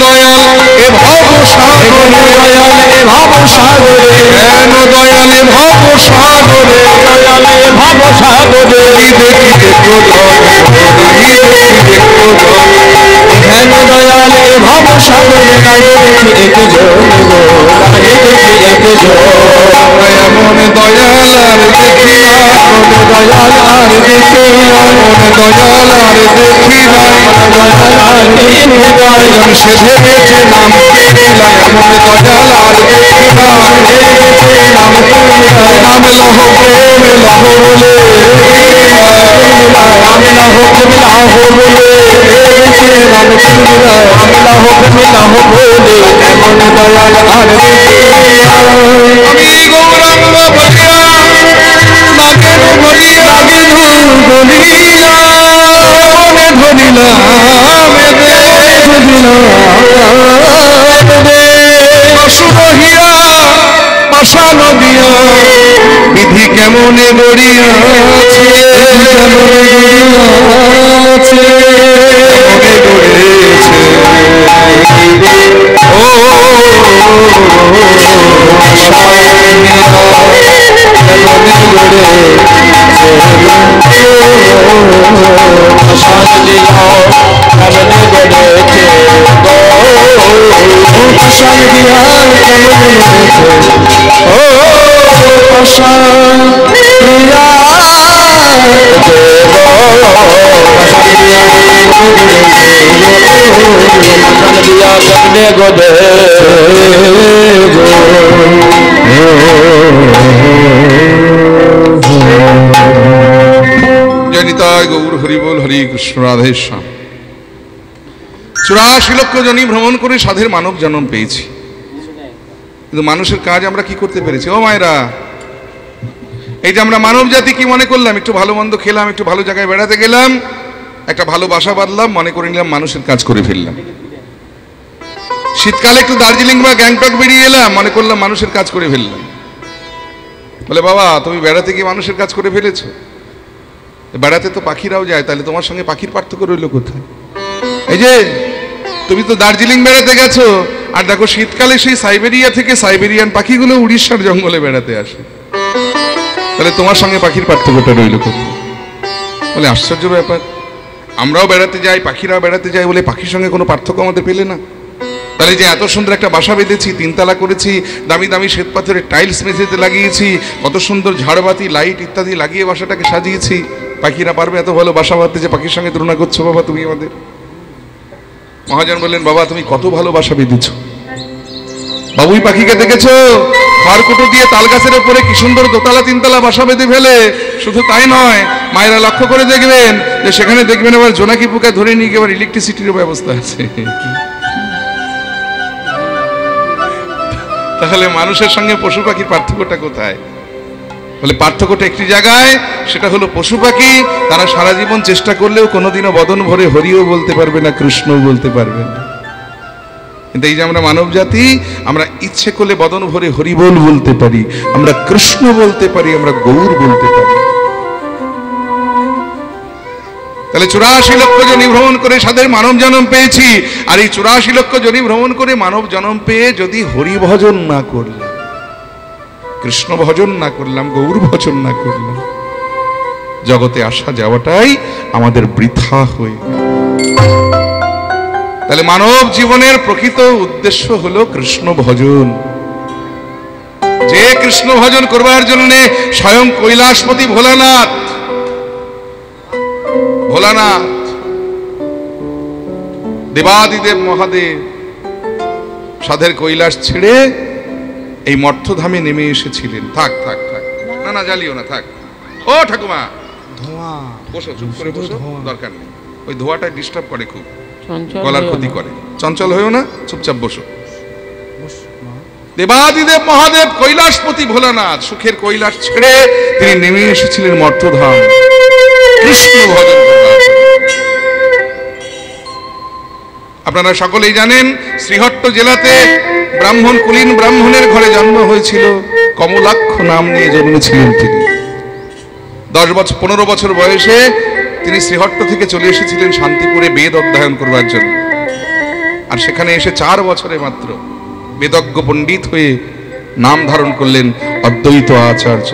দয়াল এ ভব সাগরে, দয়াল এ ভব সাগরে, হেন দয়াল এ ভব সাগরে, দয়াল এ ভব সাগরে, দেখি দেখো হেন দয়াল এ ভব সাগরে, দেখি একজন দেখি একজন এমন দয়াল আর দেখি, দয়াল আর দেখি, দয়াল আর দেখি নাই, দয়াল সে ভেবেছে নাম কেলা, এমন দয়াল আর দেখি নাই, নাম নাম লহ প্রেম লহ বলে, নাম লহ প্রেম লহ বলে, নাম লহ প্রেম লহ বলে, এমন দয়াল আর দেখি। আমি গৌরাঙ্গ বলিয়া নাগের ধরিয়া, নাগের ধরিয়া মনে ধরিলাম, পাশান দিয়া বিধি কেমনে গড়িয়াছে, জনিতায় গৌর হরি বল, হরি কৃষ্ণ রাধে শ্যাম। 84 লক্ষ জনি ভ্রমণ করে সাধের মানব জন্ম পেয়েছি, কিন্তু মানুষের কাজ আমরা কি করতে পেরেছি? ও মায়েরা, এই যে আমরা মানব জাতি কি মনে করলাম, একটু ভালো মন্দ খেলাম, একটু ভালো জায়গায় বেড়াতে গেলাম, একটা ভালো বাসা বাঁধলাম, মনে করে নিলাম মানুষের কাজ করে ফেললাম। শীতকালে একটু দার্জিলিং বা গ্যাংটক বেরিয়ে এলাম, মনে করলাম মানুষের কাজ করে ফেললাম। বলে বাবা, তুমি বেড়াতে গিয়ে মানুষের কাজ করে ফেলেছো? বেড়াতে তো পাখিরাও যায়, তাহলে তোমার সঙ্গে পাখির পার্থক্য রইল কোথায়? এই যে তুমি তো দার্জিলিং বেড়াতে গেছো, আর দেখো শীতকালে সেই সাইবেরিয়া থেকে সাইবেরিয়ান পাখিগুলো উড়িষ্যার জঙ্গলে বেড়াতে আসে, তাহলে তোমার সঙ্গে পাখির পার্থক্যটা রইল কোথায়? বলে আশ্চর্য ব্যাপার, আমরাও বেড়াতে যাই, পাখিরাও বেড়াতে যায়, বলে পাখির সঙ্গে কোনো পার্থক্য আমাদের পেলে না? তাহলে যে এত সুন্দর একটা বাসা বেঁধেছি, 3 তলা করেছি, দামি দামি শ্বেত পাথরের টাইলস মেঝেতে লাগিয়েছি, কত সুন্দর ঝাড়বাতি লাইট ইত্যাদি লাগিয়ে বাসাটাকে সাজিয়েছি, পাখিরা পারবে এত ভালো বাসা বাঁধতে যে পাখির সঙ্গে তুলনা করছো বাবা তুমি আমাদের? মহাজন বললেন, বাবা তুমি কত ভালো বাসা বেঁধেছ, বাবুই পাখিকে দেখেছো খড়কুটো দিয়ে তাল গাছের উপরে কি সুন্দর 2 তলা 3 তলা বাসা বেঁধে ফেলে। শুধু তাই নয়, মায়েরা লক্ষ্য করে দেখবেন যে সেখানে দেখবেন আবার জোনাকি পোকা ধরে নিয়ে গিয়ে আবার ইলেকট্রিসিটির ব্যবস্থা আছে। তাহলে মানুষের সঙ্গে পশু পাখির পার্থক্যটা কোথায়? বলে পার্থক্যটা একটি জায়গায়, সেটা হলো পশু পাখি তারা সারা জীবন চেষ্টা করলেও কোনোদিনও বদন ভরে হরিও বলতে পারবে না, কৃষ্ণও বলতে পারবে না। কিন্তু এই যে আমরা মানব জাতি, আমরা ইচ্ছে করলে বদন ভরে হরিবোল বলতে পারি, আমরা কৃষ্ণ বলতে পারি, আমরা গৌর বলতে পারি। তাহলে 84 লক্ষ জনি ভ্রমণ করে সাদের মানব জন্ম পেয়েছি। আর এই 84 লক্ষ জনি ভ্রমণ করে মানব জন্ম পেয়ে যদি হরি ভজন না করলাম, কৃষ্ণ ভজন না করলাম, গৌর ভজন না করলাম, জগতে আসা যাওয়াটাই আমাদের বৃথা হয়ে গেল। তাহলে মানব জীবনের প্রকৃত উদ্দেশ্য হলো কৃষ্ণ ভজন। যে কৃষ্ণ ভজন করবার জন্য স্বয়ং কৈলাসপতি ভোলানাথ দেবাদিদেব মহাদেব সাধের কৈলাস ছেড়ে এই মর্ত্যধামে নেমে এসেছিলেন। থাক থাক থাক, না না জ্বালিও না, থাক। ও ঠাকুমা, ধোঁয়া, বসো, চুপ করে বসো, দরকার নেই। ওই ধোঁয়াটা ডিস্টার্ব করে, খুব চঞ্চল গলার হয়েও ক্ষতি না। করে। চঞ্চল হয়েও না, চুপচাপ বসো। দেবাদিদেব মহাদেব কৈলাসপতি ভোলানাথ সুখের কৈলাস ছেড়ে তিনি নেমে এসেছিলেন মর্ত্যধাম কৃষ্ণ ভজন করবার জন্য। আপনারা সকলেই জানেন শ্রীহট্ট জেলাতে ব্রাহ্মণ কুলীন ব্রাহ্মণের ঘরে জন্ম হয়েছিল। কমলাক্ষ নাম নিয়ে জন্মেছিলেন তিনি। 15 বছর বয়সে তিনি শ্রীহট্ট থেকে চলে এসেছিলেন শান্তিপুরে বেদ অধ্যয়ন করবার জন্য। আর সেখানে এসে 4 বছরে মাত্র বেদজ্ঞ পণ্ডিত হয়ে নাম ধারণ করলেন অদ্বৈত আচার্য।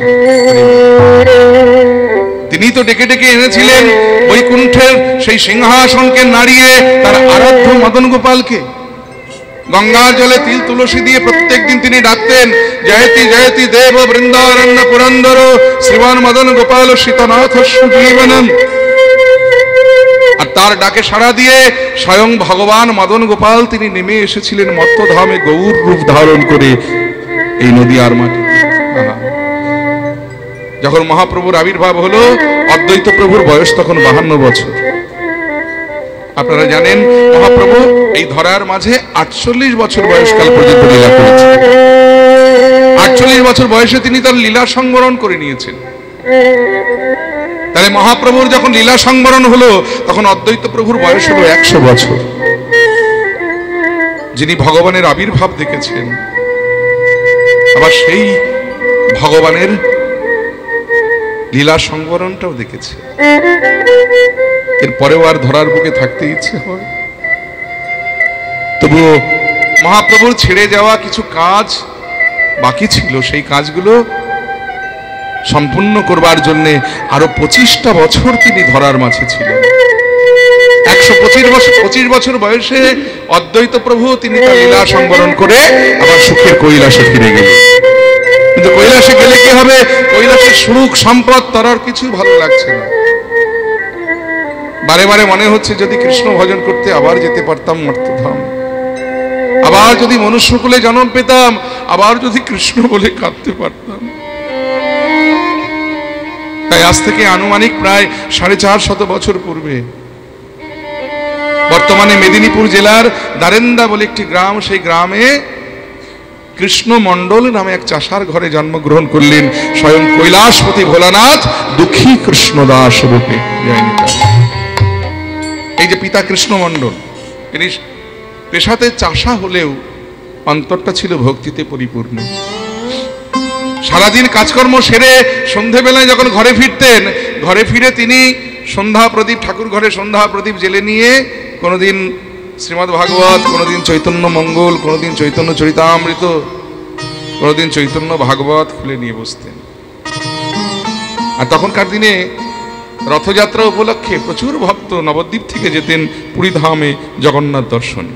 তিনি তো ডেকে ডেকে এনেছিলেন বৈকুণ্ঠের সেই সিংহাসনকে নাড়িয়ে তার আরাধ্য মদন গোপালকে। গঙ্গার জলে তিল তুলসী দিয়ে প্রত্যেকদিন তিনি ডাকতেন, জয়তি জয়তি দেব বৃন্দারণ্য পুরন্দর শ্রীমান মদন গোপাল শীতনাথ সুজীবনম। আর তার ডাকে সাড়া দিয়ে স্বয়ং ভগবান মদন গোপাল তিনি নেমে এসেছিলেন মত্তধামে গৌর রূপ ধারণ করে এই নদীয়ার মাটিতে। যখন মহাপ্রভুর আবির্ভাব হলো, অদ্বৈত প্রভুর বয়স তখন 52 বছর। আপনারা জানেন মহাপ্রভু এই ধরার মাঝে 48 বছর বয়সকাল পর্যন্ত লীলা করেছেন। 48 বছর বয়সে তিনি তার লীলা সংবরণ করে নিয়েছেন। তাহলে মহাপ্রভুর যখন লীলা সংবরণ হলো তখন অদ্বৈত প্রভুর বয়স হলো 100 বছর। যিনি ভগবানের আবির্ভাব দেখেছেন, আবার সেই ভগবানের লীলা সংবরণটাও দেখেছে, এরপরেও আর ধরার বুকে থাকতে ইচ্ছে হয়। তবুও মহাপ্রভুর ছেড়ে যাওয়া কিছু কাজ বাকি ছিল, সেই কাজগুলো সম্পূর্ণ করবার জন্য আরো 25টা বছর তিনি ধরার মাঝে ছিলেন। 125 বছর বয়সে অদ্বৈত প্রভু তিনি তার লীলা সংবরণ করে আবার সুখের কৈলাসে ফিরে গেলেন। কিন্তু কৈলাসে গেলে কি হবে? কৈলাসের সুখ সম্পদ তার আর কিছু ভালো লাগছে না। বারে বারে মনে হচ্ছে যদি কৃষ্ণ ভজন করতে আবার যেতে পারতাম মর্ত্যধাম, আবার যদি মনুষ্যকুলে জন্ম পেতাম, আবার যদি কৃষ্ণ বলে কাঁদতে পারতাম। তাই আজ থেকে আনুমানিক প্রায় 450 বছর পূর্বে বর্তমানে মেদিনীপুর জেলার দারেন্দা বলে একটি গ্রাম, সেই গ্রামে কৃষ্ণ মণ্ডল নামে এক চাষার ঘরে জন্মগ্রহণ করলেন স্বয়ং কৈলাসপতি ভোলানাথ দুঃখী কৃষ্ণদাস রূপে। এই যে পিতা কৃষ্ণ মণ্ডল, তিনি পেশাতে চাষা হলেও অন্তরটা ছিল ভক্তিতে পরিপূর্ণ। সারাদিন কাজকর্ম সেরে সন্ধেবেলায় যখন ঘরে ফিরতেন, ঘরে ফিরে তিনি সন্ধ্যা প্রদীপ, ঠাকুর ঘরে সন্ধ্যা প্রদীপ জেলে নিয়ে কোনোদিন শ্রীমদ্ ভাগবত, কোনোদিন চৈতন্য মঙ্গল, কোনোদিন চৈতন্য চরিতামৃত, কোনোদিন চৈতন্য ভাগবত খুলে নিয়ে বসতেন। আর তখনকার দিনে রথযাত্রা উপলক্ষে প্রচুর ভক্ত নবদ্বীপ থেকে যেতেন পুরীধামে জগন্নাথ দর্শনে।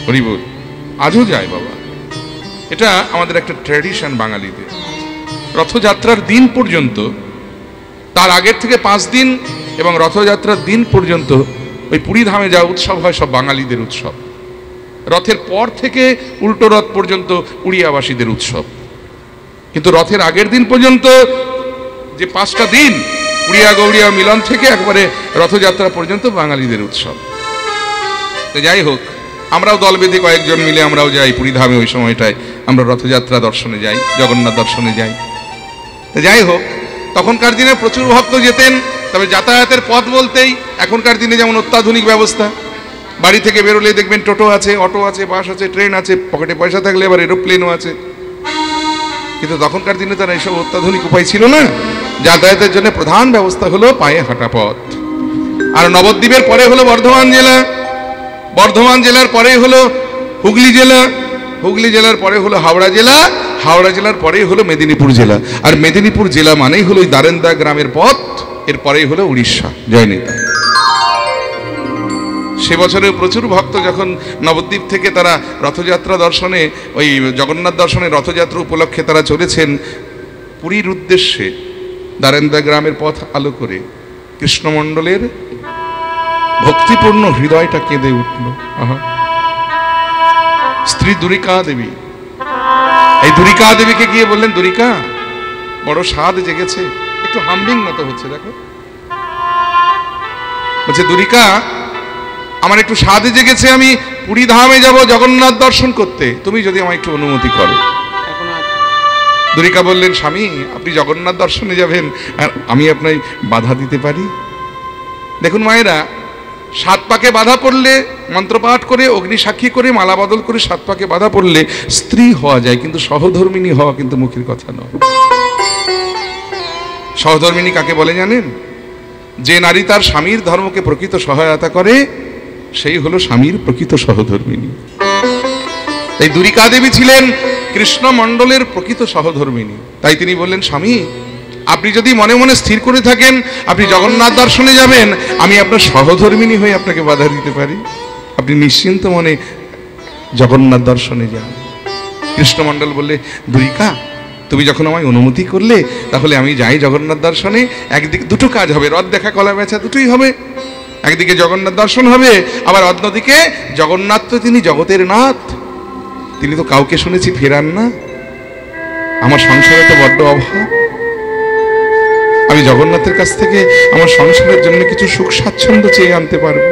হরিবল, আজও যায় বাবা, এটা আমাদের একটা ট্র্যাডিশন বাঙালিদের। রথযাত্রার দিন পর্যন্ত, তার আগের থেকে 5 দিন এবং রথযাত্রার দিন পর্যন্ত ওই পুরীধামে যা উৎসব হয় সব বাঙালিদের উৎসব। রথের পর থেকে উল্টো রথ পর্যন্ত উড়িয়াবাসীদের উৎসব। কিন্তু রথের আগের দিন পর্যন্ত যে 5টা দিন, উড়িয়া গৌড়িয়া মিলন থেকে একবারে রথযাত্রা পর্যন্ত বাঙালিদের উৎসব। তো যাই হোক, আমরাও দল বেঁধে কয়েকজন মিলে আমরাও যাই পুরীধামে। ওই সময়টায় আমরা রথযাত্রা দর্শনে যাই, জগন্নাথ দর্শনে যাই। তো যাই হোক, তখনকার দিনে প্রচুর ভক্ত যেতেন। তবে যাতায়াতের পথ বলতেই এখনকার দিনে যেমন অত্যাধুনিক ব্যবস্থা, বাড়ি থেকে বেরোলে দেখবেন টোটো আছে, অটো আছে, বাস আছে, ট্রেন আছে, পকেটে পয়সা থাকলে আবার এরোপ্লেনও আছে। কিন্তু তখনকার দিনে তার এইসব অত্যাধুনিক উপায় ছিল না। যাতায়াতের জন্য প্রধান ব্যবস্থা হলো পায়ে হাঁটা পথ। আর নবদ্বীপের পরে হলো বর্ধমান জেলা, বর্ধমান জেলার পরে হলো হুগলি জেলা, হুগলি জেলার পরে হলো হাওড়া জেলা, হাওড়া জেলার পরেই হলো মেদিনীপুর জেলা। আর মেদিনীপুর জেলা মানেই হলো ওই দারেন্দা গ্রামের পথ, এর পরেই হলো উড়িষ্যা। জয় নেতা। সে বছরে প্রচুর ভক্ত যখন নবদ্বীপ থেকে তারা রথযাত্রা দর্শনে, ওই জগন্নাথ দর্শনে রথযাত্রা উপলক্ষে তারা চলেছেন পুরীর উদ্দেশ্যে, দারেন্দা গ্রামের পথ আলো করে কৃষ্ণমণ্ডলের ভক্তিপূর্ণ হৃদয়টা কেঁদে উঠল। আহা, স্ত্রী দুরিকা দেবী, এই দুরিকা দেবীকে গিয়ে বললেন, দুরিকা বড় স্বাদ জেগেছে, একটু হাম্বিং মতো হচ্ছে দেখো। বলছে, দুরিকা আমার একটু স্বাদ জেগেছে, আমি পুরী ধামে যাব জগন্নাথ দর্শন করতে, তুমি যদি আমায় একটু অনুমতি করো। দুরিকা বললেন, স্বামী আপনি জগন্নাথ দর্শনে যাবেন আর আমি আপনায় বাধা দিতে পারি? দেখুন মায়েরা, 7 পাকে বাধা পড়লে, মন্ত্রপাঠ করে, অগ্নি সাক্ষী করে, মালা বদল করে 7 পাকে বাধা পড়লে স্ত্রী হওয়া যায়, কিন্তু সহধর্মিণী হওয়া কিন্তু মুখের কথা নয়। সহধর্মিণী কাকে বলে জানেন? যে নারী তার স্বামীর ধর্মকে প্রকৃত সহায়তা করে, সেই হলো স্বামীর প্রকৃত সহধর্মিণী। তাই দুরিকা দেবী ছিলেন কৃষ্ণ মণ্ডলের প্রকৃত সহধর্মিণী। তাই তিনি বললেন, স্বামী আপনি যদি মনে মনে স্থির করে থাকেন আপনি জগন্নাথ দর্শনে যাবেন, আমি আপনার সহধর্মিণী হয়ে আপনাকে বাধা দিতে পারি, আপনি নিশ্চিন্ত মনে জগন্নাথ দর্শনে যান। কৃষ্ণমণ্ডল বললে, দুরিকা তুমি যখন আমায় অনুমতি করলে তাহলে আমি যাই জগন্নাথ দর্শনে। একদিকে দুটো কাজ হবে, রথ দেখা কলা বেচা দুটোই হবে। একদিকে জগন্নাথ দর্শন হবে, আবার অন্যদিকে জগন্নাথ তো তিনি জগতের নাথ, তিনি তো কাউকে শুনেছি ফেরান না। আমার সংসারে তো বড্ড অভাব, আমি জগন্নাথের কাছ থেকে আমার সংসারের জন্য কিছু সুখ স্বাচ্ছন্দ্য চেয়ে আনতে পারবো।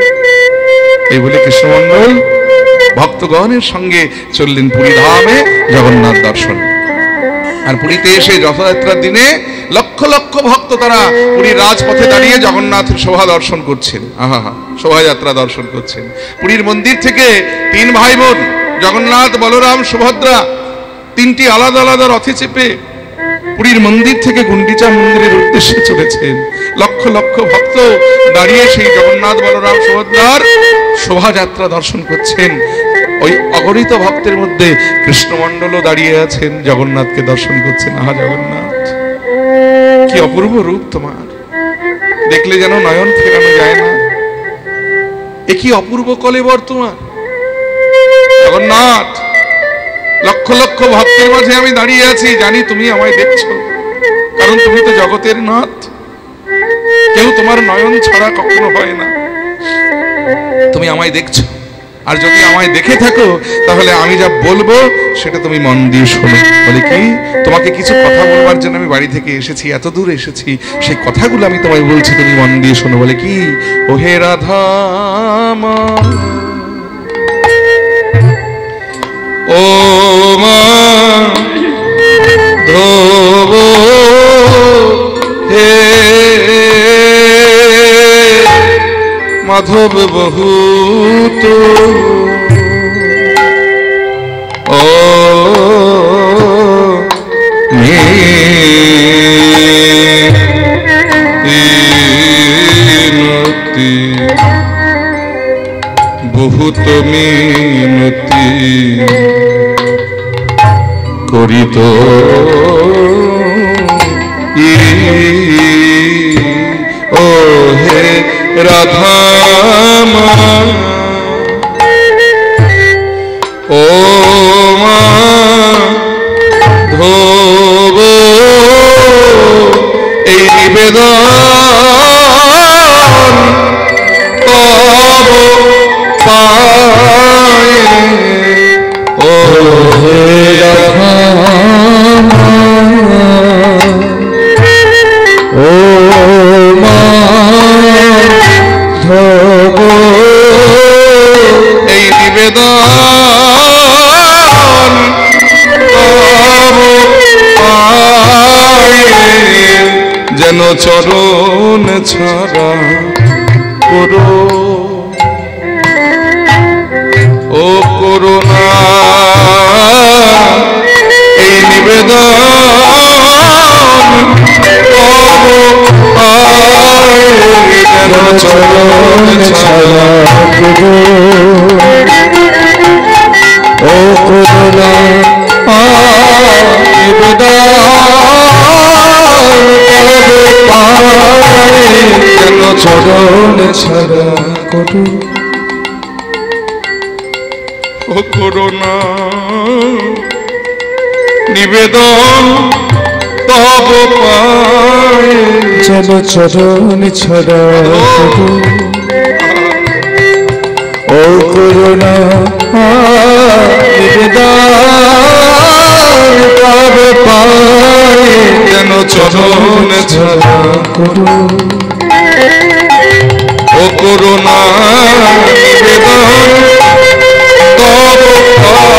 এই বলে কৃষ্ণমণ্ডল ভক্তগণের সঙ্গে চললেন পুরী ধামে জগন্নাথ দর্শন। আর পুরীতে এসে রথযাত্রার দিনে লক্ষ লক্ষ ভক্ত তারা পুরীর রাজপথে দাঁড়িয়ে জগন্নাথের শোভা দর্শন করছেন। আহা, শোভাযাত্রা দর্শন করছেন। পুরীর মন্দির থেকে 3 ভাই বোন জগন্নাথ, বলরাম, সুভদ্রা 3টি আলাদা আলাদা রথে চেপে পুরীর মন্দির থেকে গুন্ডিচা মন্দিরের উদ্দেশ্যে চলেছেন। লক্ষ লক্ষ ভক্ত দাঁড়িয়ে সেই জগন্নাথ, বলরাম, সুভদ্রার শোভাযাত্রা দর্শন করছেন। ওই অগণিত ভক্তের মধ্যে কৃষ্ণমণ্ডলও দাঁড়িয়ে আছেন, জগন্নাথকে দর্শন করছেন। আহা জগন্নাথ, কি অপূর্ব রূপ তোমার, দেখলে যেন নয়ন ফেরানো যায় না। এ কি অপূর্ব কলেবর তোমার জগন্নাথ। লক্ষ লক্ষ ভক্তের মাঝে আমি দাঁড়িয়ে আছি, জানি তুমি আমায় দেখছো, কারণ তুমি তো জগতের নাথ। কেউ তোমার নয়ন ছাড়া কখনো হয় না, তুমি আমায় দেখছো। আর যদি আমায় দেখে থাকো তাহলে আমি যা বলবো সেটা তুমি মন দিয়ে শোনো। বলে কি, তোমাকে কিছু কথা বলবার জন্য আমি বাড়ি থেকে এসেছি, এত দূর এসেছি, সেই কথাগুলো আমি তোমায় বলছি, তুমি মন দিয়ে শোনো। বলে কি, ওহে রাধা ও মাধব হে মাধব বহুত ও মিনতি বহুত মিনতি করিত ও হে রাধা ও মাধব এই নিবেদন তব পায়ে ও হে রাধা ও মাধব এই নিবেদন যেন চরণ ছাড়া করো। চরণ ছাড়া প্রভু ও করুণা কেন চরণ ছাড়া করু ও করুণা নিবেদন তব পায়ে যেন চরণ ছাড়া করু ও করুণা নিবেদন তব পায়ে যেন চরণ ছাড়া করু ও করুণা নিবেদন তব পায়ে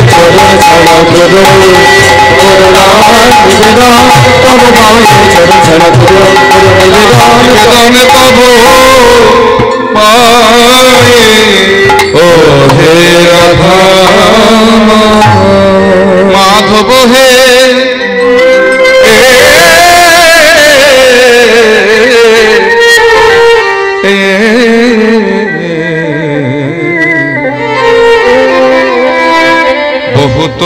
চরণ ছাড়া নিবেদন তব পায়ে ও হে রাধা মাধব হে বহুত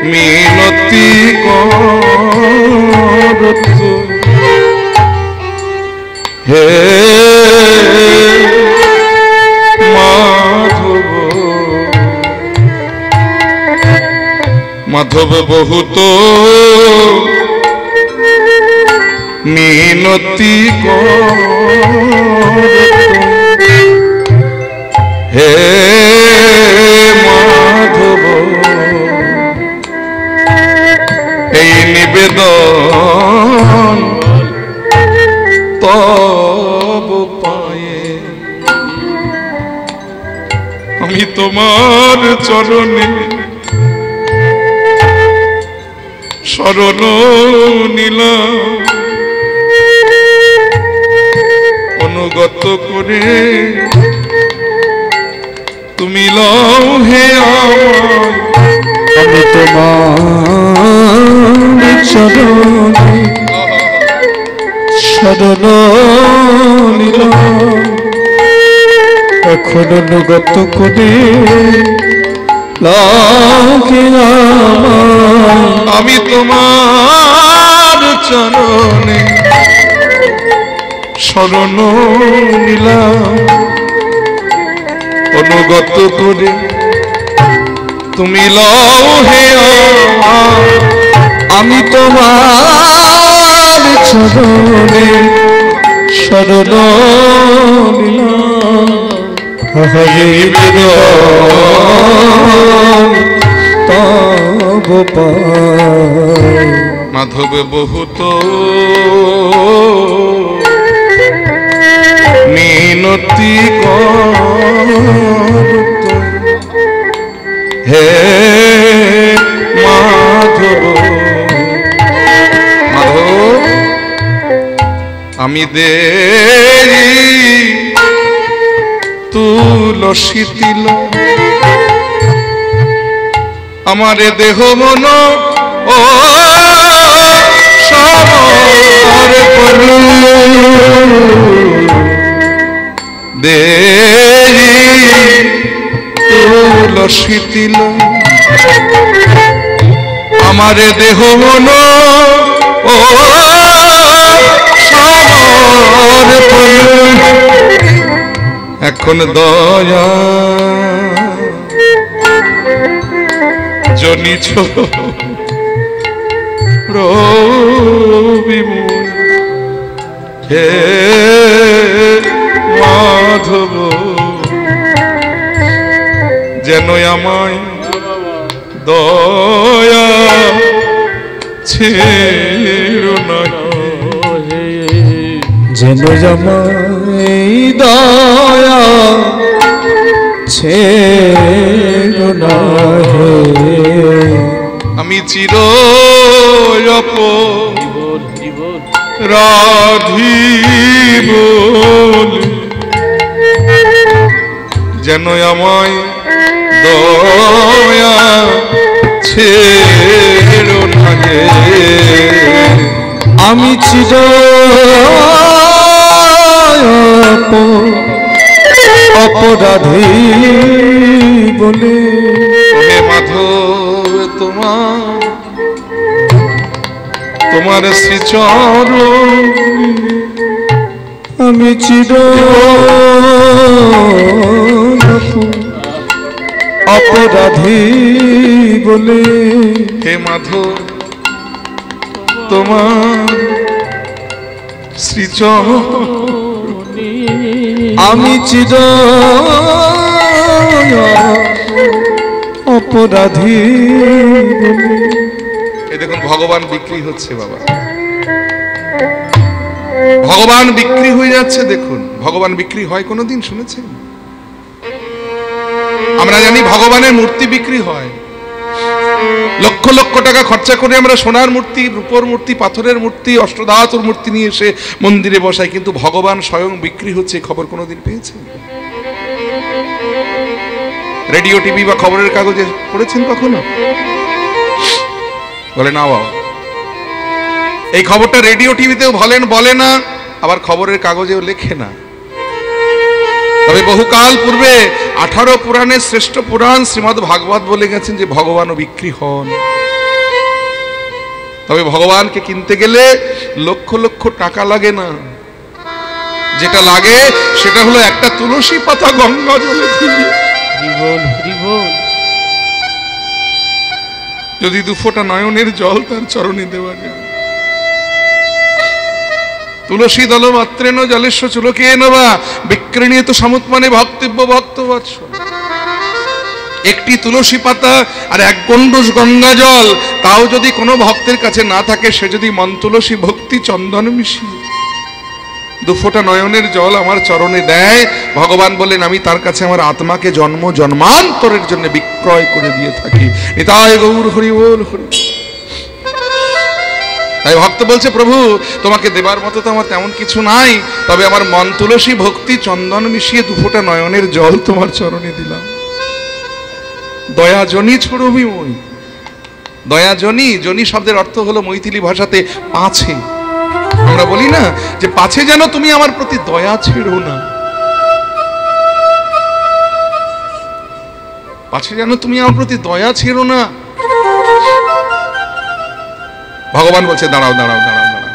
মিনতি করত হে মাধব মাধব বহুত মিনতি করত হে মাধব এই নিবেদন তব পায়ে আমি তোমার চরণে শরণ নিলাম অনুগত করে তুমি লও হে আমায় আমি তোমার চরণে শরণ নিলাম এখন অনুগত করে লাগে আমি তোমার চরণে শরণ নিলাম অনুগত করে তুমি লও হে আমায় আমি তোমার চরণে শরণ নিলাম হরে তব পায় মাধব বহুত মিনতি করত হে মাধব মাধব আমি দেই তুলসী তিল আমারে দেহ মন ও সমর করু দেই তুলসী তিল আমারে দেহ মন ও সমর করু এখন দয়া জনিছ রবিমূল হে মাধব যেন আমায় দয়া ছেড়ো না যেন জামাই দয়া ছেড়ো না হে আমি চির রাধি বলে যেন আমায় দয়া ছেড়ো না গে। আমি চির অপরাধী বলে হে মাধব তোমার শ্রীচরণ আমি চির অপরাধী বলে। হে মাধব তোমার শ্রীচরণ আমি চির অপরাধী বলে। এই দেখুন ভগবান বিক্রি হচ্ছে বাবা, ভগবান বিক্রি হয়ে যাচ্ছে। দেখুন ভগবান বিক্রি হয় কোনোদিন শুনেছেন? আমরা জানি ভগবানের মূর্তি বিক্রি হয়, লক্ষ লক্ষ টাকা খরচা করে আমরা সোনার মূর্তি, রূপোর মূর্তি, পাথরের মূর্তি, অষ্টধাতুর মূর্তি নিয়ে এসে মন্দিরে বসাই, কিন্তু ভগবান স্বয়ং বিক্রি হচ্ছে খবর কোনোদিন পেয়েছেন? রেডিও টিভি বা খবরের কাগজে পড়েছেন কখনো? বলে না বাবা, এই খবরটা রেডিও টিভিতেও বলে না, আবার খবরের কাগজেও লেখে না। তবে বহুকাল পূর্বে 18 পুরাণের শ্রেষ্ঠ পুরাণ শ্রীমদ্ ভাগবত বলে গেছেন যে ভগবানও বিক্রি হন। তবে ভগবানকে কিনতে গেলে লক্ষ লক্ষ টাকা লাগে না, যেটা লাগে সেটা হলো একটা তুলসী পাতা গঙ্গা জলে দিয়ে যদি 2 ফোঁটা নয়নের জল তার চরণে দেওয়া যায়। তুলসী দল মাত্রেন জলেস্ব চুলকে নবা বিক্রণীত সমুৎমানে ভক্তব্য ভক্তবৎস। একটি তুলসী পাতা আর 1 গণ্ডূষ গঙ্গা জল, তাও যদি কোনো ভক্তের কাছে না থাকে, সে যদি মন তুলসী ভক্তি চন্দন মিশিয়ে 2 ফোঁটা নয়নের জল আমার চরণে দেয়, ভগবান বলেন আমি তার কাছে আমার আত্মাকে জন্ম জন্মান্তরের জন্য বিক্রয় করে দিয়ে থাকি। নিতাই গৌর হরি বল হরি। তাই ভক্ত বলছে প্রভু তোমাকে দেবার মতো তো আমার তেমন কিছু নাই, তবে আমার মন তুলসী ভক্তি চন্দন মিশিয়ে 2 ফোঁটা নয়নের জল তোমার চরণে দিলাম। দয়া জনি ছড়বি মই। দয়া জনি, জনি শব্দের অর্থ হলো মৈথিলি ভাষাতে পাছে। আমরা বলি না যে পাছে যেন তুমি আমার প্রতি দয়া ছেড়ো না, পাছে যেন তুমি আমার প্রতি দয়া ছেড়ো না। ভগবান বলছে দাঁড়াও দাঁড়াও দাঁড়াও দাঁড়াও,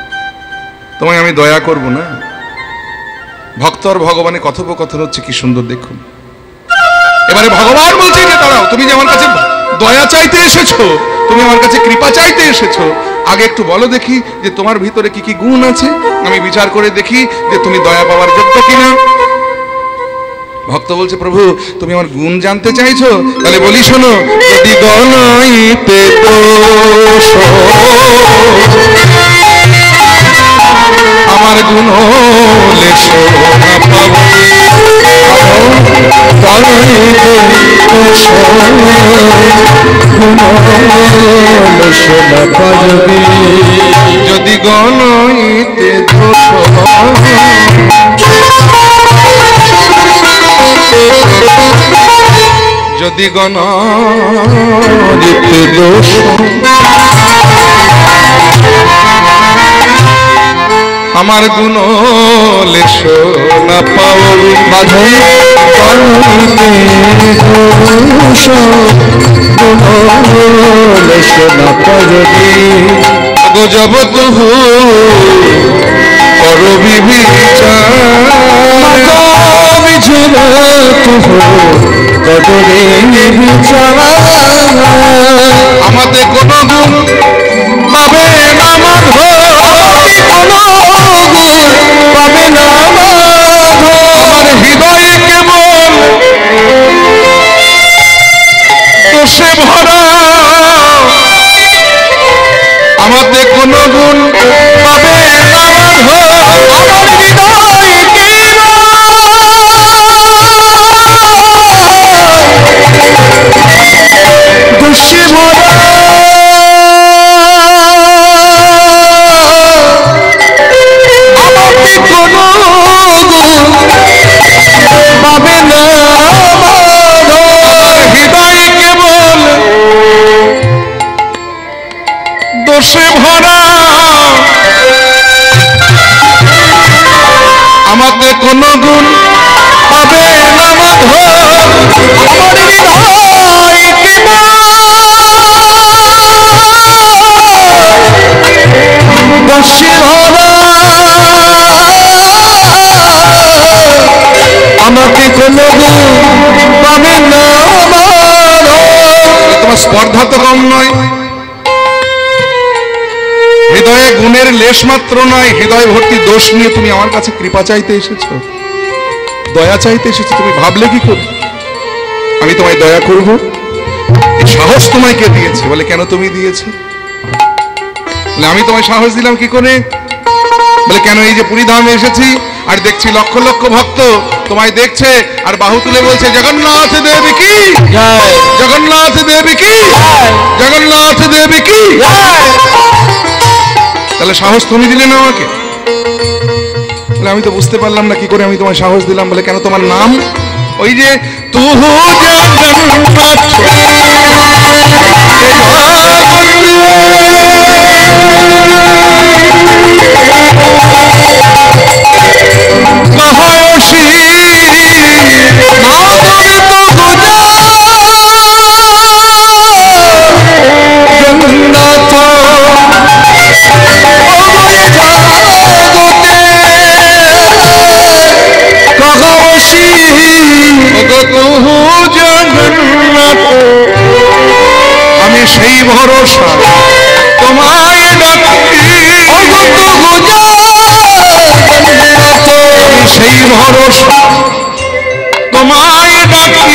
তোমায় আমি দয়া করব না? ভক্ত আর ভগবানের কথোপকথন হচ্ছে কি সুন্দর দেখুন। এবারে ভগবান বলছে যে দাঁড়াও, তুমি যে আমার কাছে দয়া চাইতে এসেছো, তুমি আমার কাছে কৃপা চাইতে এসেছো, আগে একটু বলো দেখি যে তোমার ভিতরে কি কি গুণ আছে, আমি বিচার করে দেখি যে তুমি দয়া পাওয়ার যোগ্য কিনা। ভক্ত বলছে প্রভু তুমি আমার গুণ জানতে চাইছো, তাহলে বলি শোনো। যদি গণইতে দোষ আমার গুণ লেশ না পাবো, যদি গণইতে দোষ যদি গণইতে দোষ আমার গুণ লেশ না পাও, গো জব তবু করো বিচার, আমাদের কোন গুণ পাবে না মাধব, পাবে না আমার হৃদয়ে কেবল দোষে ভরা, আমাদের কোন গুণ পাবে না মাধব, আমার হৃদয়ে দোষে ভরা, আমাকে কোনো পাবে না। দোষে ভরা আমাকে কোন গুণ পাবে না মাধব, আমার হৃদয় কেবল দোষে ভরা আমাকে কোন গুণ পাবে না মাধব। তোমার স্পর্ধা তো কম নয়, হৃদয়ে গুণের লেশ মাত্র নয়, হৃদয় ভর্তি দোষ নিয়ে তুমি আমার কাছে কৃপা চাইতে এসেছো, দয়া চাইতে এসেছো। তুমি ভাবলে কি করে আমি তোমায় দয়া করব? এই সাহস তোমায় কে দিয়েছে? বলে কেন তুমি দিয়েছো? বলে আমি তোমায় সাহস দিলাম কি করে? বলে কেন এই যে পুরী ধামে এসেছি আর দেখছি লক্ষ লক্ষ ভক্ত তোমায় দেখছে আর বাহু তুলে বলছে জগন্নাথ দেবী কি জয়, জগন্নাথ দেবী কি জয়, জগন্নাথ দেবী কি জয়। তাহলে সাহস তুমি দিলে না আমাকে? বলে আমি তো বুঝতে পারলাম না কি করে আমি তোমায় সাহস দিলাম। বলে কেন তোমার নাম ওই যে তুহু জগন্নাথ মহাশী আমি সেই ভরসা তোমায় ডাকি, সেই ভরসা তোমায় ডাকি,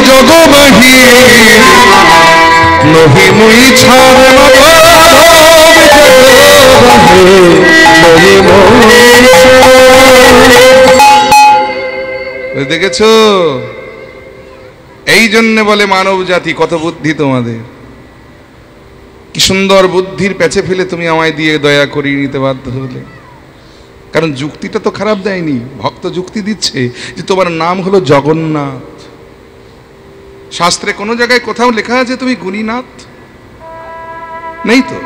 জগবহি নহি মুই ছাড় দেখেছো? এই জন্য বলে মানব জাতি কত বুদ্ধি তোমাদের। কি সুন্দর বুদ্ধির প্যাচে ফেলে তুমি আমায় দিয়ে দয়া করিয়ে নিতে বাধ্য হলে। কারণ যুক্তিটা তো খারাপ দেয়নি, ভক্ত যুক্তি দিচ্ছে যে তোমার নাম হলো জগন্নাথ। শাস্ত্রে কোনো জায়গায় কোথাও লেখা আছে তুমি গুণীনাথ? নেই তো।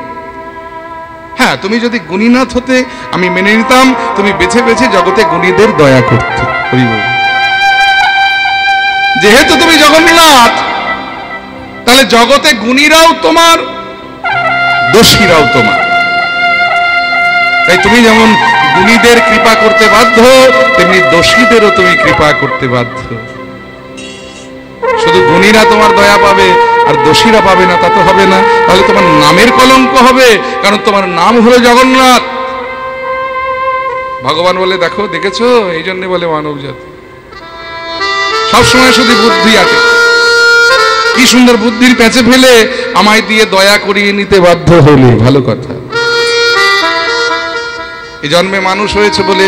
হ্যাঁ, তুমি যদি গুণীনাথ হতে আমি মেনে নিতাম, তুমি বেছে বেছে জগতে গুণীদের দয়া করতে। যেহেতু তুমি জগন্নাথ, তাহলে জগতে গুণীরাও তোমার, দোষীরাও তোমার। তাই তুমি যেমন গুণীদের কৃপা করতে বাধ্য, তেমনি দোষীদেরও তুমি কৃপা করতে বাধ্য। শুধু গুণীরা তোমার দয়া পাবে আর দোষীরা পাবে না তা তো হবে না। তাহলে তোমার নামের কলঙ্ক হবে, কারণ তোমার নাম হলো জগন্নাথ। ভগবান বলে দেখো, দেখেছো? এই জন্য বলে মানব জাতি সবসময় শুধু বুদ্ধি আছে। কি সুন্দর বুদ্ধির প্যাচে ফেলে আমায় দিয়ে দয়া করিয়ে নিতে বাধ্য হলে। ভালো কথা, এই জন্মে মানুষ হয়েছে বলে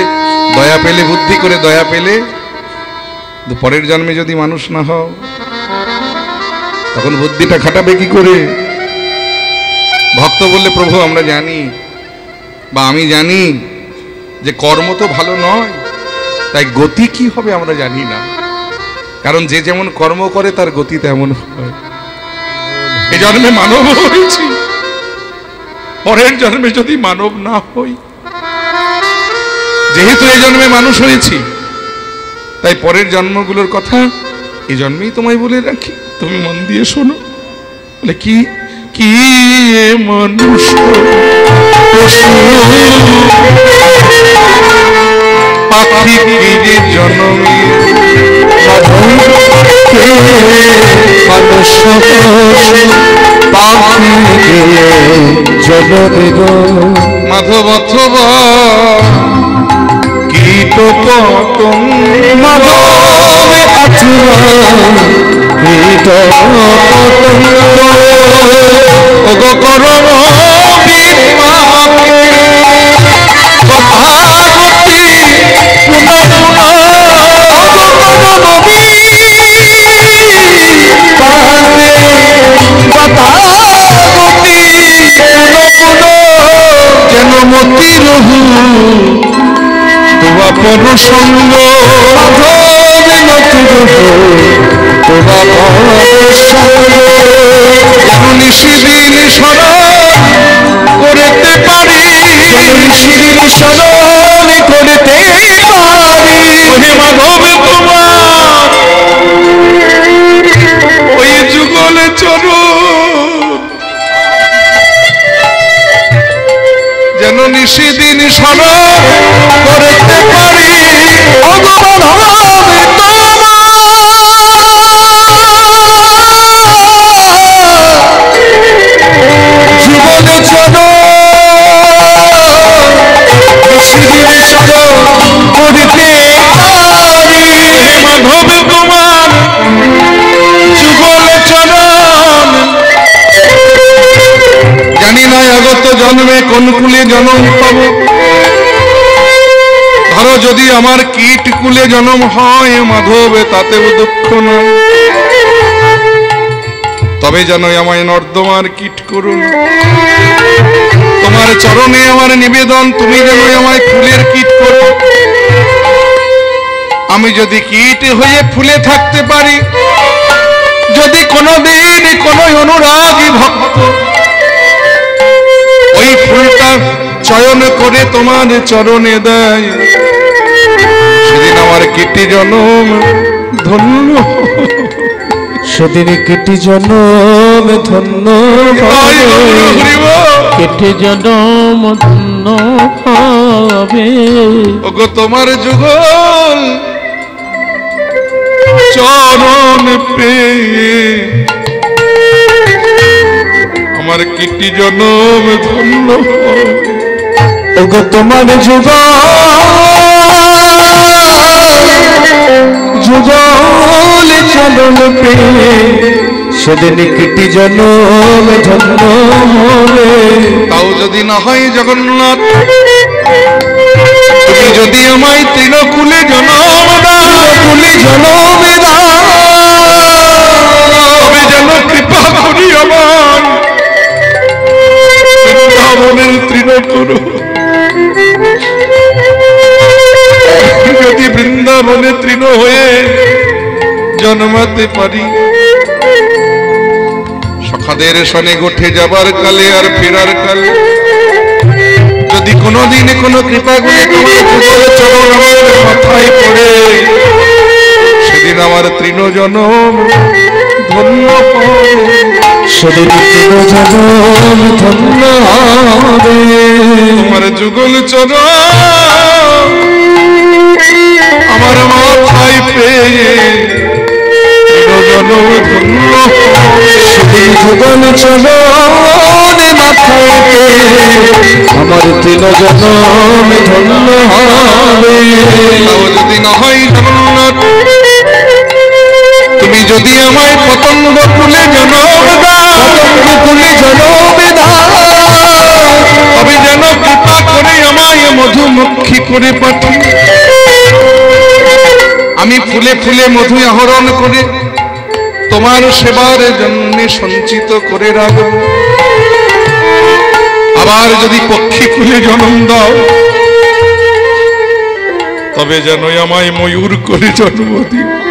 দয়া পেলে, বুদ্ধি করে দয়া পেলে। পরের জন্মে যদি মানুষ না হও, তখন বুদ্ধিটা খাটাবে কি করে? ভক্ত বললে প্রভু আমরা জানি বা আমি জানি যে কর্ম তো ভালো নয়, তাই গতি কি হবে আমরা জানি না। কারণ যে যেমন কর্ম করে তার গতি তেমন হয়। এই জন্মে মানব হয়েছি, পরের জন্মে যদি মানব না হই, যেহেতু এই জন্মে মানুষ হয়েছি, তাই পরের জন্মগুলোর কথা এই জন্মেই তোমায় বলে রাখি, তুমি মন দিয়ে শোনো। বলে কি কি মানুষ পাখি জন্মে মানুষ মাধব অথবা কীট পতঙ্গ মাধবে কীট পতঙ্গ ওগো করম কথাগতি পুনঃ পুনঃ মতি রহু তোমা পর সঙ্গ মাধবে মতি রহু তোমা পর সঙ্গ নিশিদিন স্মরণ করতে পারি নিশিদিন স্মরণ করতে পারি হে মাধবে তোমার ওই যুগল চরণ যেন নিশিদিন স্মরণ করতে পারি জন্মে কোন কুলে জন্ম পাব ধরো যদি আমার কীট কুলে জন্ম হয় মাধবে তাতেও দুঃখ নয় তবে যেন আমায় নর্দমার কীট করুন তোমার চরণে আমার নিবেদন তুমি যেন আমায় ফুলের কীট করো আমি যদি কীট হয়ে ফুলে থাকতে পারি যদি কোনোদিন কোন অনুরাগী ভক্ত ওই ফুলটা চয়ন করে তোমার চরণে দেয় সেদিন আমার কীটি জনম ধন্য সেদিন কীটি জনম ধন্য কীটি জনম ধন্য হবে ওগো তোমার যুগল চরণ পেয়ে আমার কীটি জনম ধন্য ওগো তোমার যুগল চরণ পেয়ে সেদিন কীটি জনম ধন্য হবে তাও যদি না হয় জগন্নাথ তুমি যদি আমায় তৃণকুলে জনম দাও কুলে জনম দাও তবে যেন কৃপা করি আমার বৃন্দাবনের তৃণ করো যদি বৃন্দাবনে তৃণ হয়ে জন্মাতে পারি সখাদের সনে গোঠে যাবার কালে আর ফেরার কালে যদি কোনোদিন কোনো কৃপা করে তোমার চরণ আমার মাথায় পড়ে সেদিন আমার তৃণ জনম ধন্য সেদিন তৃণ জনম ধন্য হবে তোমার যুগল চরণ আমার মাথায় পেয়ে তৃণ জনম ধন্য সেদিন যুগল চরণ মাথায় পেয়ে আমার তৃণ জনম ধন্য হবে যদি না হয় জগন্নাথ তুমি যদি আমায় পতঙ্গ কুলে জনম দাও পতঙ্গ কুলে জনম দাও তবে যেন কৃপা করে আমায় মধুমক্ষী করে পাঠি আমি ফুলে ফুলে মধু আহরণ করে তোমার সেবার জন্য সঞ্চিত করে রাখব আবার যদি পক্ষী কুলে জন্ম দাও তবে যেন আমায় ময়ূর করে জন্ম দিও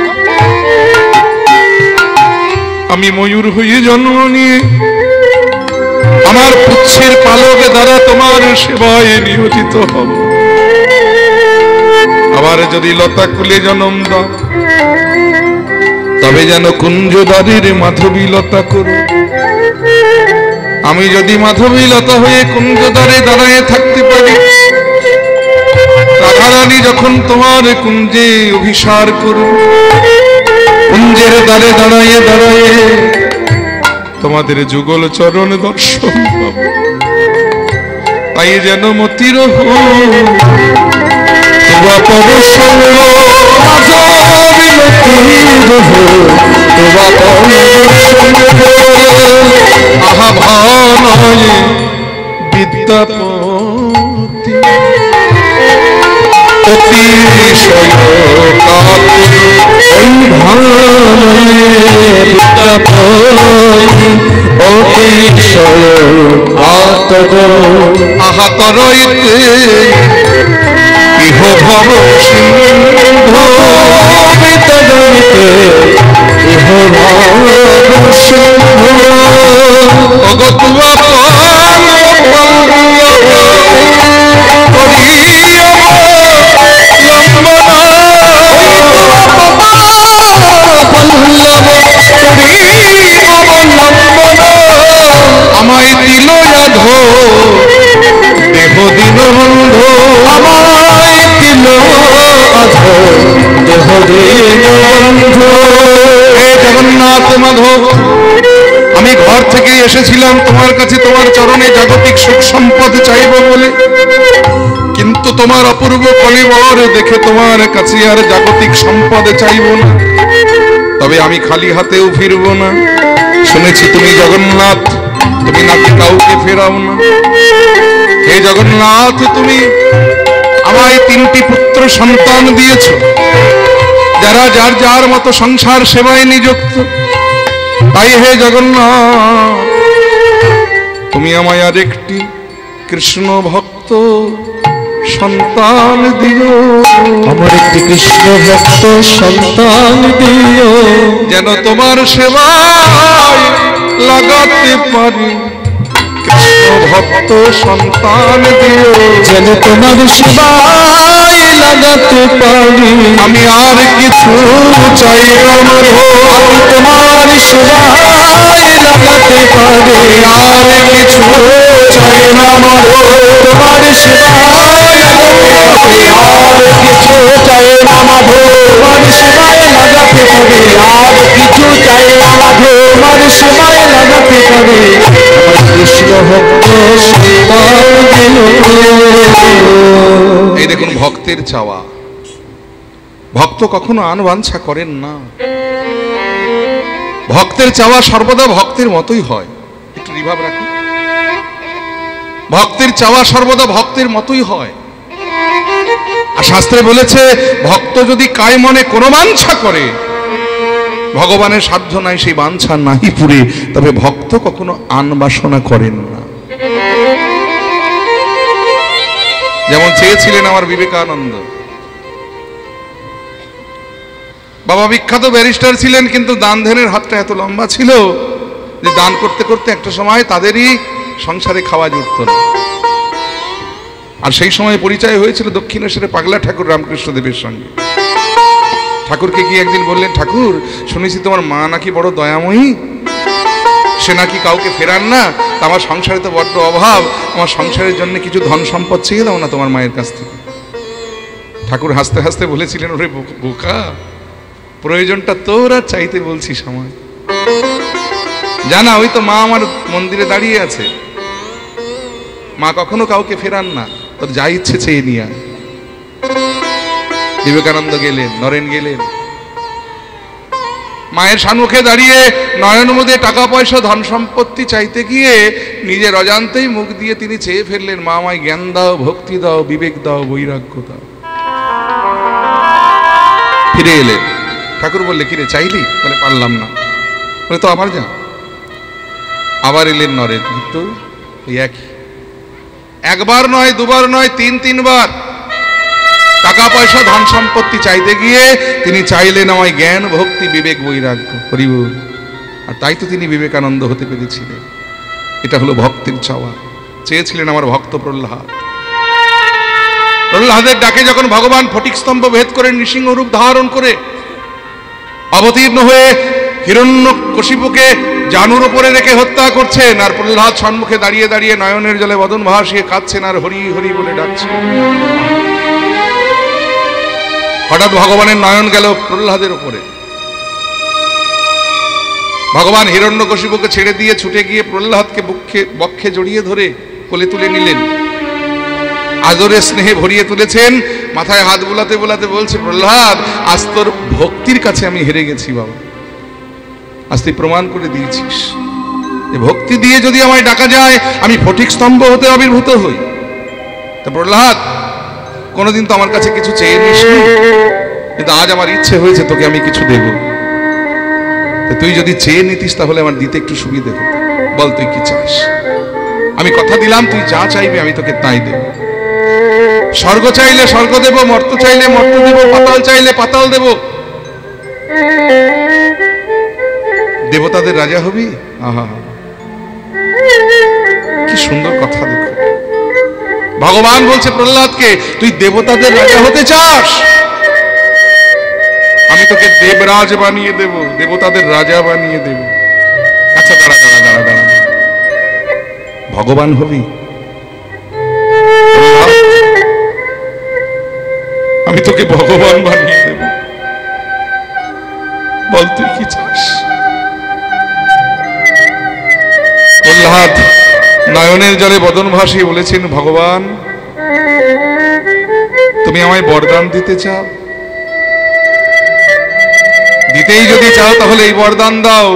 আমি ময়ূর হয়ে জন্ম নিয়ে আমার পুচ্ছের পালক দ্বারা তোমার সেবায় নিয়োজিত হব আবার যদি লতা কুলে জন্ম দাও তবে যেন কুঞ্জদ্বারের মাধবী লতা করো আমি যদি মাধবী লতা হয়ে কুঞ্জদ্বারে দাঁড়ায় থাকতে পারি রাধারানী যখন তোমার কুঞ্জে অভিসার করো কুঞ্জের দ্বারে দাঁড়ায় দাঁড়ায় তোমাদের যুগল চরণ দর্শন পাব তাই যেন মতির আহা ভানয় বিদ্যাপতি অতিশয় বিদ্যাপতি অতিশয় আতর আহাতরইতে ইহ ভব সিন্ধু বিতরণিতে ইহ ভব সিন্ধু অগতুয়া আমায় দিল যাধো দেহ দিল বন্ধ আমায় দিল আধো দেহ দিল বন্ধু। হে জগন্নাথ মাধব, আমি ঘর থেকে এসেছিলাম তোমার কাছে তোমার চরণে জাগতিক সুখ সম্পদ চাইব বলে, কিন্তু তোমার অপূর্ব কলিবর দেখে তোমার কাছে আর জাগতিক সম্পদ চাইব না। তবে আমি খালি হাতেও ফিরব না। শুনেছি তুমি জগন্নাথ, তুমি নাকি কাউকে ফেরাও না। হে জগন্নাথ, তুমি আমায় 3টি পুত্র সন্তান দিয়েছ, যারা যার যার মতো সংসার সেবায় নিযুক্ত। তাই হে জগন্নাথ, তুমি আমায় আরেকটি কৃষ্ণ ভক্ত সন্তান দিও। আমার একটি কৃষ্ণ ভক্ত সন্তান দিও, যেন তোমার সেবায় লাগাতে পারি। কৃষ্ণ ভক্ত সন্তান দিও, যেন তোমার সেবায় লাগাতে পারি। আমি আর কিছু চাই না মাধব, আমি তোমার সেবায় লাগাতে পারি। আর কিছু চাই না মাধব, তোমার সেবায় লাগাতে পারি। আর কিছু চাই না মাধো, তোমার সেবায় লাগাতে পারি। আর কিছু চাই না মাধো, তোমার সেবায় লাগাতে পারি। আমার কৃষ্ণ ভক্ত সন্তান দিও। এই দেখুন ভক্তের চাওয়া। ভক্ত কখনো আনবাঞ্ছা করেন না। ভক্তের চাওয়া সর্বদা ভক্তের মতোই হয়। একটু রিভাব রাখুন। ভক্তের চাওয়া সর্বদা ভক্তের মতোই হয়। আর শাস্ত্রে বলেছে, ভক্ত যদি কায় মনে কোনো বাঞ্ছা করে, ভগবানের সাধ্য নাই সেই বাঞ্ছা নাহি পুরে। তবে ভক্ত কখনো আনবাসনা করেন না। যেমন চেয়েছিলেন আমার বিবেকানন্দ। বাবা বিখ্যাত ব্যারিস্টার ছিলেন, কিন্তু দান ধ্যানের হাতটা এত লম্বা ছিল যে দান করতে করতে একটা সময় তাদেরই সংসারে খাওয়া জুটত না। আর সেই সময় পরিচয় হয়েছিল দক্ষিণেশ্বরে পাগলা ঠাকুর রামকৃষ্ণদেবের সঙ্গে। ঠাকুরকে গিয়ে একদিন বললেন, ঠাকুর শুনেছি তোমার মা নাকি বড় দয়াময়ী, সে নাকি কাউকে ফেরান না। তা আমার সংসারে তো বড্ড অভাব, আমার সংসারের জন্য কিছু ধন সম্পদ চেয়ে দাও না তোমার মায়ের কাছ থেকে। ঠাকুর হাসতে হাসতে বলেছিলেন, ওরে বোকা, প্রয়োজনটা তোর আর চাইতে বলছিস আমার। জানা, ওই তো মা আমার মন্দিরে দাঁড়িয়ে আছে। মা কখনো কাউকে ফেরান না, তোর যা ইচ্ছে চেয়ে নিয়ে। বিবেকানন্দ গেলেন, নরেন গেলেন, মায়ের সম্মুখে দাঁড়িয়ে নয়ন মুদে টাকা পয়সা ধন সম্পত্তি চাইতে গিয়ে নিজের অজান্তেই মুখ দিয়ে তিনি চেয়ে ফেললেন, মা আমায় জ্ঞান দাও, ভক্তি দাও, বিবেক দাও, বৈরাগ্য দাও। ফিরে এলেন। ঠাকুর বললে, কিরে চাইলি? বলে, পারলাম না। বলে, তো আবার যা। আবার এলেন নরেন, কিন্তু ওই একই। একবার নয়, দুবার নয়, 3-3বার টাকা পয়সা ধন সম্পত্তি চাইতে গিয়ে তিনি চাইলেন আমায় জ্ঞান, ভক্তি, বিবেক, বৈরাগ্য। হরিবল। আর তাই তো তিনি বিবেকানন্দ হতে পেরেছিলেন। এটা হলো ভক্তের চাওয়া। চেয়েছিলেন আমার ভক্ত প্রহ্লাদ। প্রহ্লাদের ডাকে যখন ভগবান ফটিক স্তম্ভ ভেদ করে নৃসিংহ রূপ ধারণ করে অবতীর্ণ হয়ে হিরণ্যকশিপুকে জানুর উপরে রেখে হত্যা করছেন, আর প্রহ্লাদ সম্মুখে দাঁড়িয়ে দাঁড়িয়ে নয়নের জলে বদন ভাসিয়ে কাঁদছেন আর হরি হরি বলে ডাকছেন। হঠাৎ ভগবানের নয়ন গেল প্রহ্লাদের উপরে। ভগবান হিরণ্যকশিপুকে ছেড়ে দিয়ে ছুটে গিয়ে প্রহ্লাদকে বক্ষে জড়িয়ে ধরে কোলে তুলে নিলেন। আদরে স্নেহে ভরিয়ে তুলেছেন। মাথায় হাত বুলাতে বুলাতে বলছে, প্রহ্লাদ, আজ তোর ভক্তির কাছে আমি হেরে গেছি বাবা। আজ তুই প্রমাণ করে দিয়েছিস যে ভক্তি দিয়ে যদি আমায় ডাকা যায় আমি ফটিক স্তম্ভ হতে আবির্ভূত হই। তো প্রহ্লাদ, কোনোদিন তো আমার কাছে কিছু চেয়ে নিসনি, কিন্তু আজ আমার ইচ্ছে হয়েছে তোকে আমি কিছু দেব। তুই যদি চেয়ে নিতিস তাহলে আমার দিতে একটু সুবিধে হতো। বল তুই কি চাস? আমি কথা দিলাম তুই যা চাইবি আমি তোকে তাই দেব। স্বর্গ চাইলে স্বর্গ দেব, মর্ত চাইলে মর্ত দেব, পাতাল চাইলে পাতাল দেব। দেবতাদের রাজা হবি? আহা, কি সুন্দর কথা! দেখো, ভগবান বলছে প্রহ্লাদকে, তুই দেবতাদের রাজা হতে চাস? আমি তোকে দেবরাজ বানিয়ে দেব, দেবতাদের রাজা বানিয়ে দেব। আচ্ছা দাঁড়া দাঁড়া দাঁড়া দাঁড়া, ভগবান হবি? আমি তোকে ভগবান বানিয়ে দেব, বল তুই কি চাস? প্রহ্লাদ নয়নের জলে বদন ভাসিয়ে বলেছেন, ভগবান তুমি আমায় বরদান দিতে চাও? দিতেই যদি চাও তাহলে এই বরদান দাও,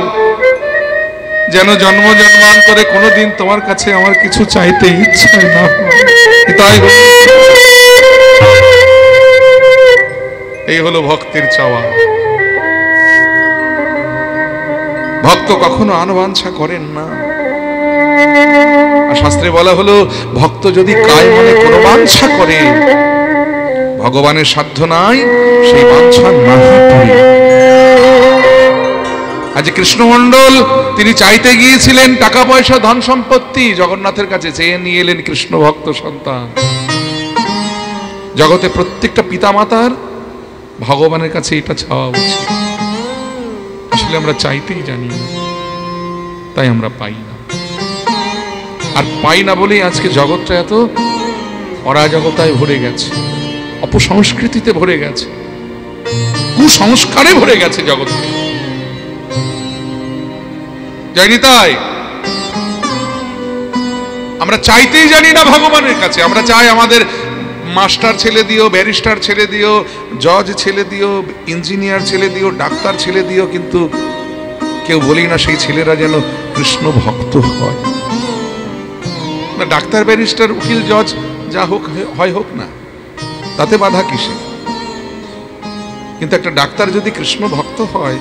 যেন জন্ম জন্মান্তরে কোনোদিন তোমার কাছে আমার কিছু চাইতে ইচ্ছা না হয়। তাই এই হলো ভক্তের চাওয়া। ভক্ত কখনো আনবাঞ্ছা করেন না। আর শাস্ত্রে বলা হলো, ভক্ত যদি কায় মনে কোনো বাঞ্ছা করে, ভগবানের সাধ্য নাই সেই বাঞ্ছা নাহি পড়ে। আজ কৃষ্ণমণ্ডল তিনি চাইতে গিয়েছিলেন টাকা পয়সা ধন সম্পত্তি, জগন্নাথের কাছে চেয়ে নিয়ে এলেন কৃষ্ণ ভক্ত সন্তান। জগতে প্রত্যেকটা পিতামাতার ভগবানের কাছে এটা চাওয়া উচিত। আসলে আমরা চাইতেই জানি না, তাই আমরা পাই না। আর পাই না বলেই আজকে জগৎটা এত অরাজকতায় ভরে গেছে, অপসংস্কৃতিতে ভরে গেছে, কুসংস্কারে ভরে গেছে জগৎ। জানি তাই আমরা চাইতেই জানি না ভগবানের কাছে। আমরা চাই আমাদের মাস্টার ছেলে দিও, ব্যারিস্টার ছেলে দিও, জজ ছেলে দিও, ইঞ্জিনিয়ার ছেলে দিও, ডাক্তার ছেলে দিও, কিন্তু কেউ বলি না সেই ছেলেরা যেন কৃষ্ণ ভক্ত হয়। না, ডাক্তার ব্যারিস্টার উকিল জজ যা হোক হয় হোক না, তাতে বাধা কিসে? কিন্তু একটা ডাক্তার যদি কৃষ্ণ ভক্ত হয়,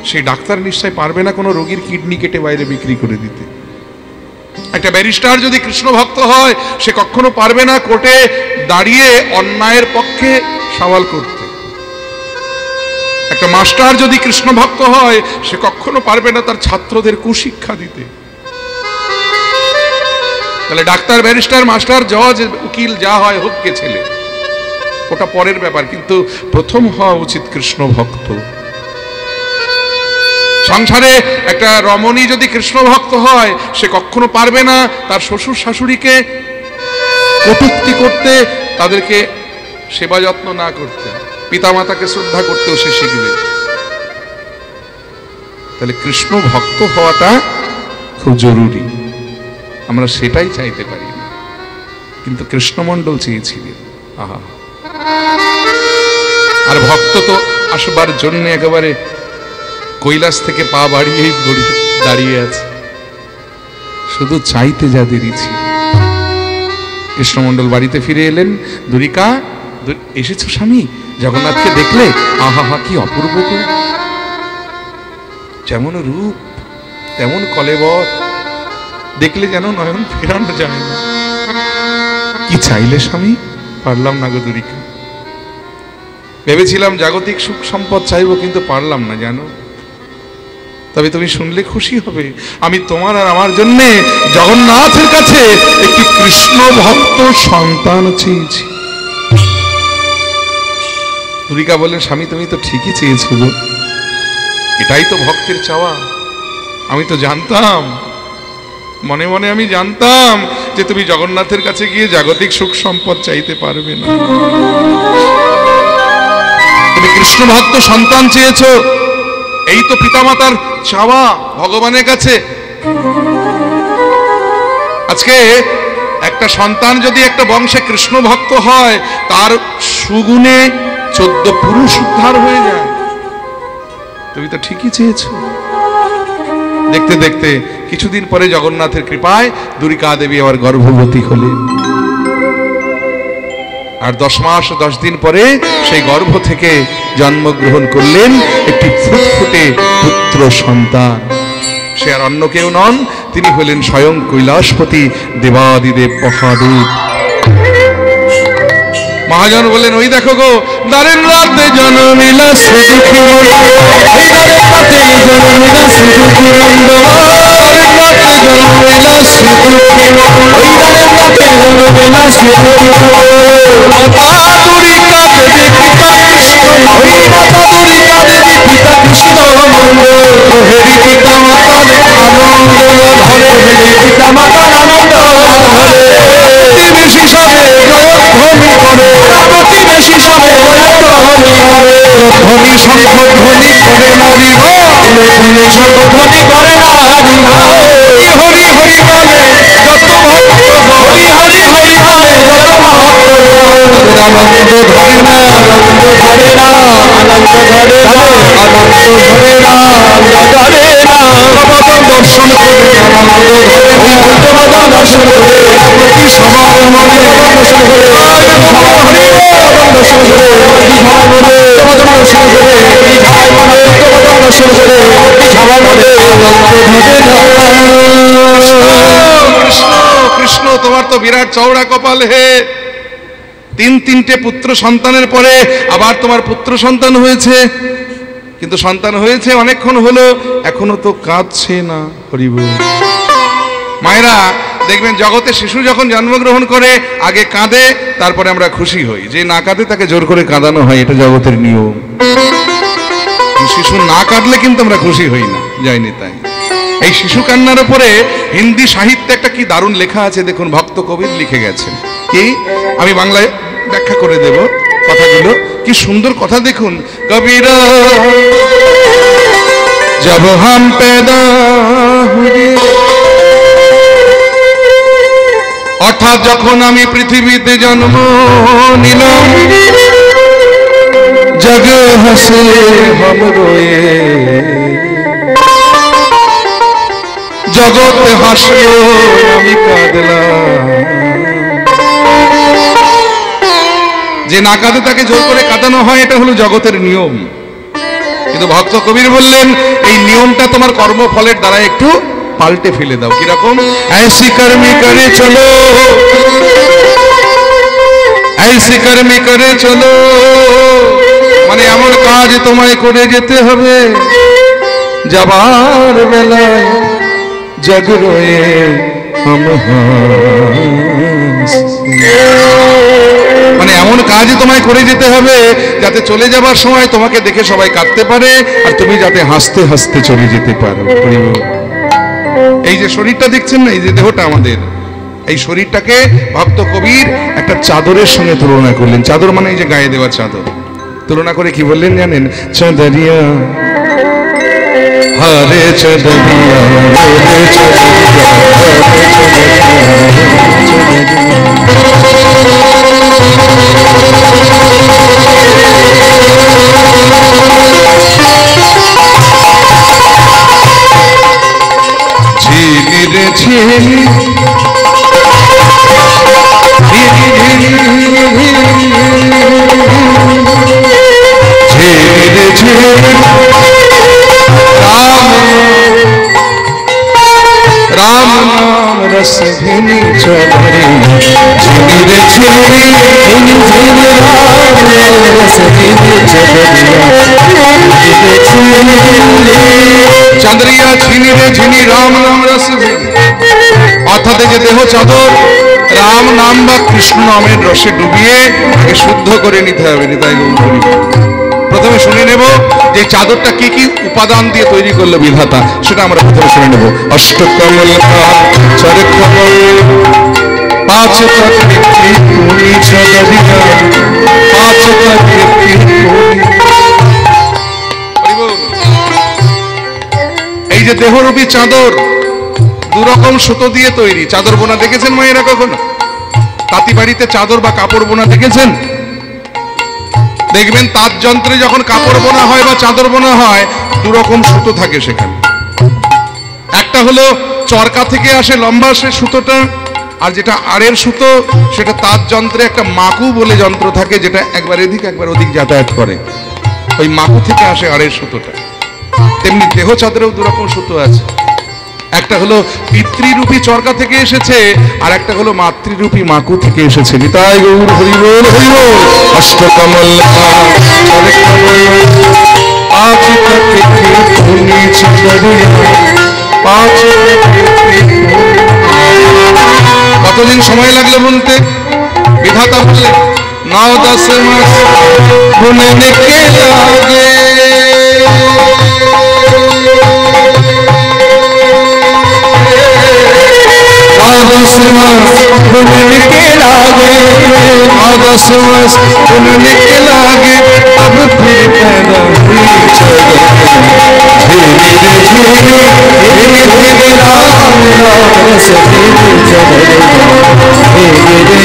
সেই ডাক্তার নিশ্চয় পারবে না কোনো রোগীর কিডনি কেটে বাইরে বিক্রি করে দিতে। একটা ব্যারিস্টার যদি কৃষ্ণ ভক্ত হয়, সে কখনো পারবে না কোর্টে দাঁড়িয়ে অন্যায়ের পক্ষে সওয়াল করতে। একটা মাস্টার যদি কৃষ্ণ ভক্ত হয়, সে কখনো পারবে না তার ছাত্রদের কুশিক্ষা দিতে। তাহলে ডাক্তার ব্যারিস্টার মাস্টার জজ উকিল যা হয় হোক কে ছেলে, ওটা পরের ব্যাপার, কিন্তু প্রথম হওয়া উচিত কৃষ্ণ ভক্ত। সংসারে একটা রমণী যদি কৃষ্ণ ভক্ত হয়, সে কখনো পারবে না তার শ্বশুর শাশুড়িকে কটূক্তি করতে, তাদেরকে সেবা যত্ন না করতে, পিতামাতাকে শ্রদ্ধা করতেও সে শিখবে। তাহলে কৃষ্ণ ভক্ত হওয়াটা খুব জরুরি। আমরা সেটাই চাইতে পারি না, কিন্তু কৃষ্ণমণ্ডল চেয়েছিলেন। আহা, আর ভক্ত তো আসবার জন্য একেবারে কৈলাস থেকে পা বাড়িয়েই দাঁড়িয়ে আছে, শুধু চাইতে যাদের ইচ্ছে। কৃষ্ণমণ্ডল বাড়িতে ফিরে এলেন। দুরিকা, এসেছো স্বামী? জগন্নাথকে দেখলে? আহা, কি অপূর্ব গো! যেমন রূপ তেমন কলেবর, দেখলে যেন নয়ন ফেরানো যায় না। কি চাইলে স্বামী? পারলাম না গো দুরিকা, ভেবেছিলাম জাগতিক সুখ সম্পদ চাইবো, কিন্তু পারলাম না জানো। তবে তুমি শুনলে খুশি হবে, আমি তোমার আর আমার জন্য জগন্নাথের কাছে একটি কৃষ্ণ ভক্ত সন্তান চেয়েছি। দুরিকা বললেন, স্বামী তুমি তো ঠিকই চেয়েছো গো, এটাই তো ভক্তের চাওয়া। আমি তো জানতাম, মনে মনে আমি জানতাম যে তুমি জগন্নাথের কাছে গিয়ে জাগতিক সুখ সম্পদ চাইতে পারবে না। তুমি কৃষ্ণ ভক্ত সন্তান চেয়েছো, এই তো পিতামাতার চাওয়া ভগবানের কাছে। আজকে একটা সন্তান যদি একটা বংশে কৃষ্ণ ভক্ত হয়, তার সুগুণে 14 পুরুষ উদ্ধার হয়ে যায়। তুমি তো ঠিকই চেয়েছো। দেখতে দেখতে কিছুদিন পরে জগন্নাথের কৃপায় দুরিকা দেবী আবার গর্ভবতী হলেন। আর 10 মাস 10 দিন পরে সেই গর্ভ থেকে জন্মগ্রহণ করলেন একটি ফুটফুটে পুত্র সন্তান। সে আর অন্য কেউ নন, তিনি হলেন স্বয়ং কৈলাসপতি দেবাদিদেব মহাদেব। মহাজন বললেন, ওই দেখো গো, দ্বারের রাতে জন্মিলা সে দুঃখী মন, এই দ্বারের রাতে জন্মিলা সে দুঃখী মন্দ, দ্বারের রাতে জন্মিলা সে দুঃখী মন, ওই দ্বারের রাতে জন্মিলা সে দুঃখী মন। মাতা দুরিকা দেবী পিতা কৃষ্ণ, ওই মাতা দুরিকা দেবী পিতা কৃষ্ণ মন্দ, হেরি পিতা মাতার আনন্দ ধরে, হেরি পিতা মাতার আনন্দ ধরে, প্রতিবেশী সবে জয়ধ্বনি করে, প্রতিবেশী সবে জয়ধ্বনি করে, ধ্বনি শঙ্খ ধ্বনি করে নারী গো, ধ্বনি শঙ্খ ধ্বনি করে নারী গো, হরি হরি হরি বলে যত ভক্ত, হরি হরি হরি বলে যত ভক্ত, আনন্দ ধরে না, আনন্দ ধরে না, আনন্দ ধরে না, আনন্দ ধরে না, আনন্দ ধরে না, ভগবান দর্শন করে আনন্দ ধরে না, ভগবান দর্শন করে প্রতি সবার মনে দর্শন করে, সবার মনে দর্শন করে, সবার মনে দর্শন করে, সবার মনে দর্শন করে, সবার মনে কৃষ্ণ কৃষ্ণ। তোমার তো বিরাট চওড়া কপাল হে, তিনটে পুত্র সন্তানের পরে আবার তোমার পুত্র সন্তান হয়েছে, কিন্তু সন্তান হয়েছে অনেকক্ষণ হলো, এখনো তো কাঁদছে না। হরি বল। মায়েরা দেখবেন, জগতে শিশু যখন জন্মগ্রহণ করে আগে কাঁদে, তারপরে আমরা খুশি হই। যে না কাঁদে তাকে জোর করে কাঁদানো হয়, এটা জগতের নিয়ম। শিশু না কাঁদলে কিন্তু আমরা খুশি হই না, যায়নি তাই। এই শিশু কান্নার উপরে হিন্দি সাহিত্যে একটা কি দারুণ লেখা আছে, দেখুন, ভক্ত কবির লিখে গেছেন। কি, আমি বাংলায় ব্যাখ্যা করে দেব কথাগুলো, কি সুন্দর কথা দেখুন। কবিরা জব হাম পেদা হুয়ে, অর্থাৎ যখন আমি পৃথিবীতে জন্ম নিলাম, জগ হাসে হম রোয়ে, জগৎ হাসলো আমি কাঁদলাম। যে না কাঁদে তাকে জোর করে কাঁদানো হয়, এটা হলো জগতের নিয়ম। কিন্তু ভক্ত কবির বললেন, এই নিয়মটা তোমার কর্মফলের দ্বারা একটু পাল্টে ফেলে দাও। কিরকম? ऐसी कर्मी करे चलो, ऐसी कर्मी करे चलो, মানে এমন কাজ তোমায় করে যেতে হবে, যাবার বেলায় জগ রোয়ে হাম মানে এমন কাজ তোমায় করে যেতে হবে যাতে চলে যাবার সময় তোমাকে দেখে সবাই কাঁদতে পারে, আর তুমি যাতে হাসতে হাসতে চলে যেতে পারো। এই যে শরীরটা দেখছেন না, এই যে দেহটা আমাদের, এই শরীরটাকে ভক্ত কবির একটা চাদরের সঙ্গে তুলনা করলেন। চাদর মানে এই যে গায়ে দেওয়া চাদর, তুলনা করে কি বললেন জানেন? চাঁদরিয়া হারে চাঁদরিয়া, হারে চাঁদরিয়া, ঝিলি राम नाम रस भिनी चौधरी, झिली रे झिली झिली झिली राम रस भिनी चंद्रिया, झिली रे झिली राम नाम रस भिनी। অর্থাৎ যে দেহ চাদর, রাম নাম বা কৃষ্ণ নামের রসে ডুবিয়ে তাকে শুদ্ধ করে নিতে হবে। নিতাই গৌর হরি। প্রথমে শুনে নেব যে চাদরটা কি কি উপাদান দিয়ে তৈরি করলো বিধাতা, সেটা আমরা প্রথমে শুনে নেব। অষ্টকমল চরকমল পাঁচ তত্ত্বী ভূমি চদরিকা, পাঁচ তত্ত্বী ভূমি। এই যে দেহরূপী চাদর দুরকম সুতো দিয়ে তৈরি। চাদর বোনা দেখেছেন মায়েরা কখনো? তাঁতি বাড়িতে চাদর বা কাপড় বোনা দেখেছেন? দেখবেন তাঁত যন্ত্রে যখন কাপড় বোনা হয় বা চাদর বোনা হয়, দুরকম সুতো থাকে সেখানে। একটা হলো চরকা থেকে আসে লম্বা সে সুতোটা, আর যেটা আড়ের সুতো সেটা তাঁত যন্ত্রে একটা মাকু বলে যন্ত্র থাকে, যেটা একবার এদিক একবার ওদিক যাতায়াত করে, ওই মাকু থেকে আসে আড়ের সুতোটা। তেমনি দেহ চাদরেও দুরকম সুতো আছে। একটা হলো পিতৃরূপী চরকা থেকে এসেছে, আর একটা হলো মাতৃরূপী মাকু থেকে এসেছে। নিতাই গৌর হরিবোল হরিবোল। অষ্টকমল কতদিন সময় লাগলো বলতে? বিধাতা বললে 9-10 মাস বুননে কে লাগে। 9-10 मास बुनने के लागे, 9-10 मास बुनने के लागे, अब फिर पैदा हुई चलो धीरे धीरे धीरे धीरे राम राम से धीरे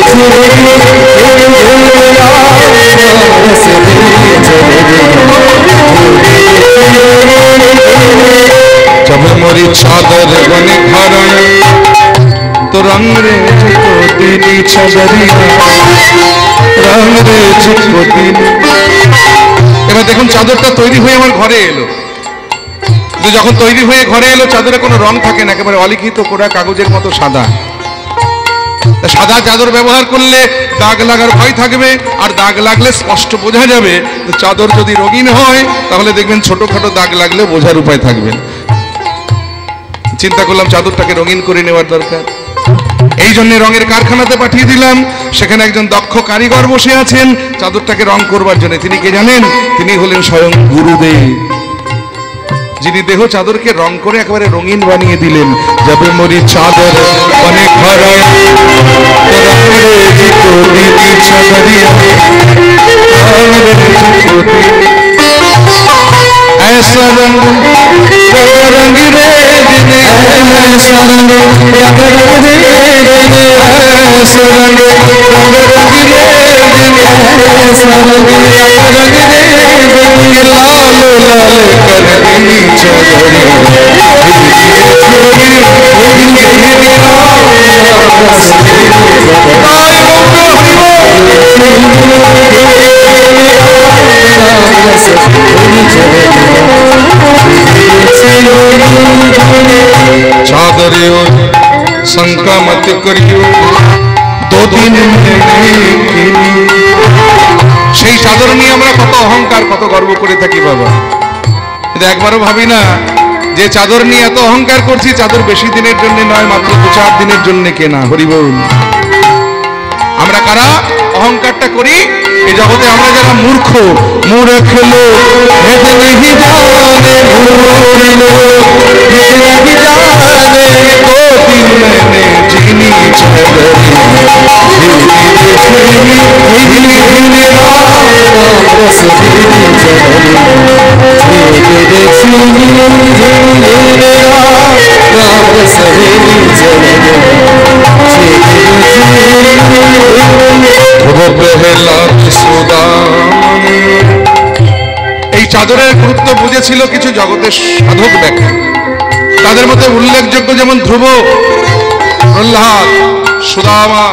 चलो धीरे धीरे राम राम से धीरे चलो। जब मोरी चादर बने घर तो रंग रे चिको तेरी छदरिया, रंग रे चिको तेरी। এবার দেখুন চাদরটা তৈরি হয়ে আমার ঘরে এলো, কিন্তু যখন তৈরি হয়ে ঘরে এলো চাদরে কোনো রং থাকে না, একেবারে অলিখিত করা কাগজের মতো সাদা। সাদা চাদর ব্যবহার করলে দাগ লাগার ভয় থাকবে, আর দাগ লাগলে স্পষ্ট বোঝা যাবে। তো চাদর যদি রঙিন হয় তাহলে দেখবেন ছোটখাটো দাগ লাগলে বোঝার উপায় থাকবে। চিন্তা করলাম চাদরটাকে রঙিন করে নেওয়ার দরকার, এই জন্য রঙের কারখানাতে পাঠিয়ে দিলাম। সেখানে একজন দক্ষ কারিগর বসে আছেন চাদরটাকে রং করবার জন্য। তিনি কে জানেন? তিনি হলেন স্বয়ং গুরুদেব, যিনি দেহ চাদরকে রং করে একেবারে রঙিন বানিয়ে দিলেন। যাবে মরি চাদর অনেক ঘরে ऐसा रंग रंग रे दिने, ऐसा रंग रंग रे दिने, ऐसा रंग रंग रे दिने, ऐसा रंग रंग रे दिने, लाल लाल कर दी चदरी चादरे शंका मत करियो 2 दिन সেই চাদর নিয়ে আমরা কত অহংকার কত গর্ব করে থাকি বাবা, কিন্তু একবারও ভাবি না যে চাদর নিয়ে এত অহংকার করছি চাদর বেশি দিনের জন্য নয়, মাত্র 2-4 দিনের জন্য কেনা। হরিবল। আমরা কারা অহংকারটা করি? এই জগতে আমরা যারা মূর্খ, মূর্খ লোক ভেদ नहीं जाने भूल लोग भेद नहीं जाने, 2 दिन मैंने जीनी छदरी धीरे धीरे राम रस धीरे चदरी धीरे धीरे राम रस धीरे चदरी এই চাদরের গুরুত্ব বুঝেছিল কিছু জগতের সাধক ব্যক্তি। তাদের মধ্যে উল্লেখযোগ্য যেমন ধ্রুব, প্রহ্লাদ, সুদামা,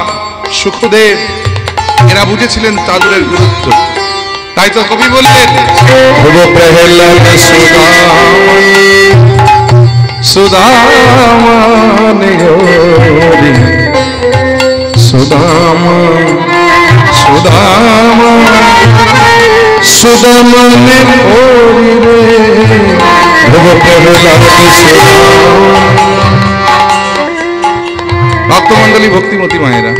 সুখদেব, এরা বুঝেছিলেন চাদরের গুরুত্ব। তাই তো কবি বললেন ধ্রুব প্রহ্লাদ সুদামা সুদামা সুদামা সুদামা নে ওরি রে ধ্রুব প্রহ্লাদ ভক্তমণ্ডলী, ভক্তিমতী মায়েরা,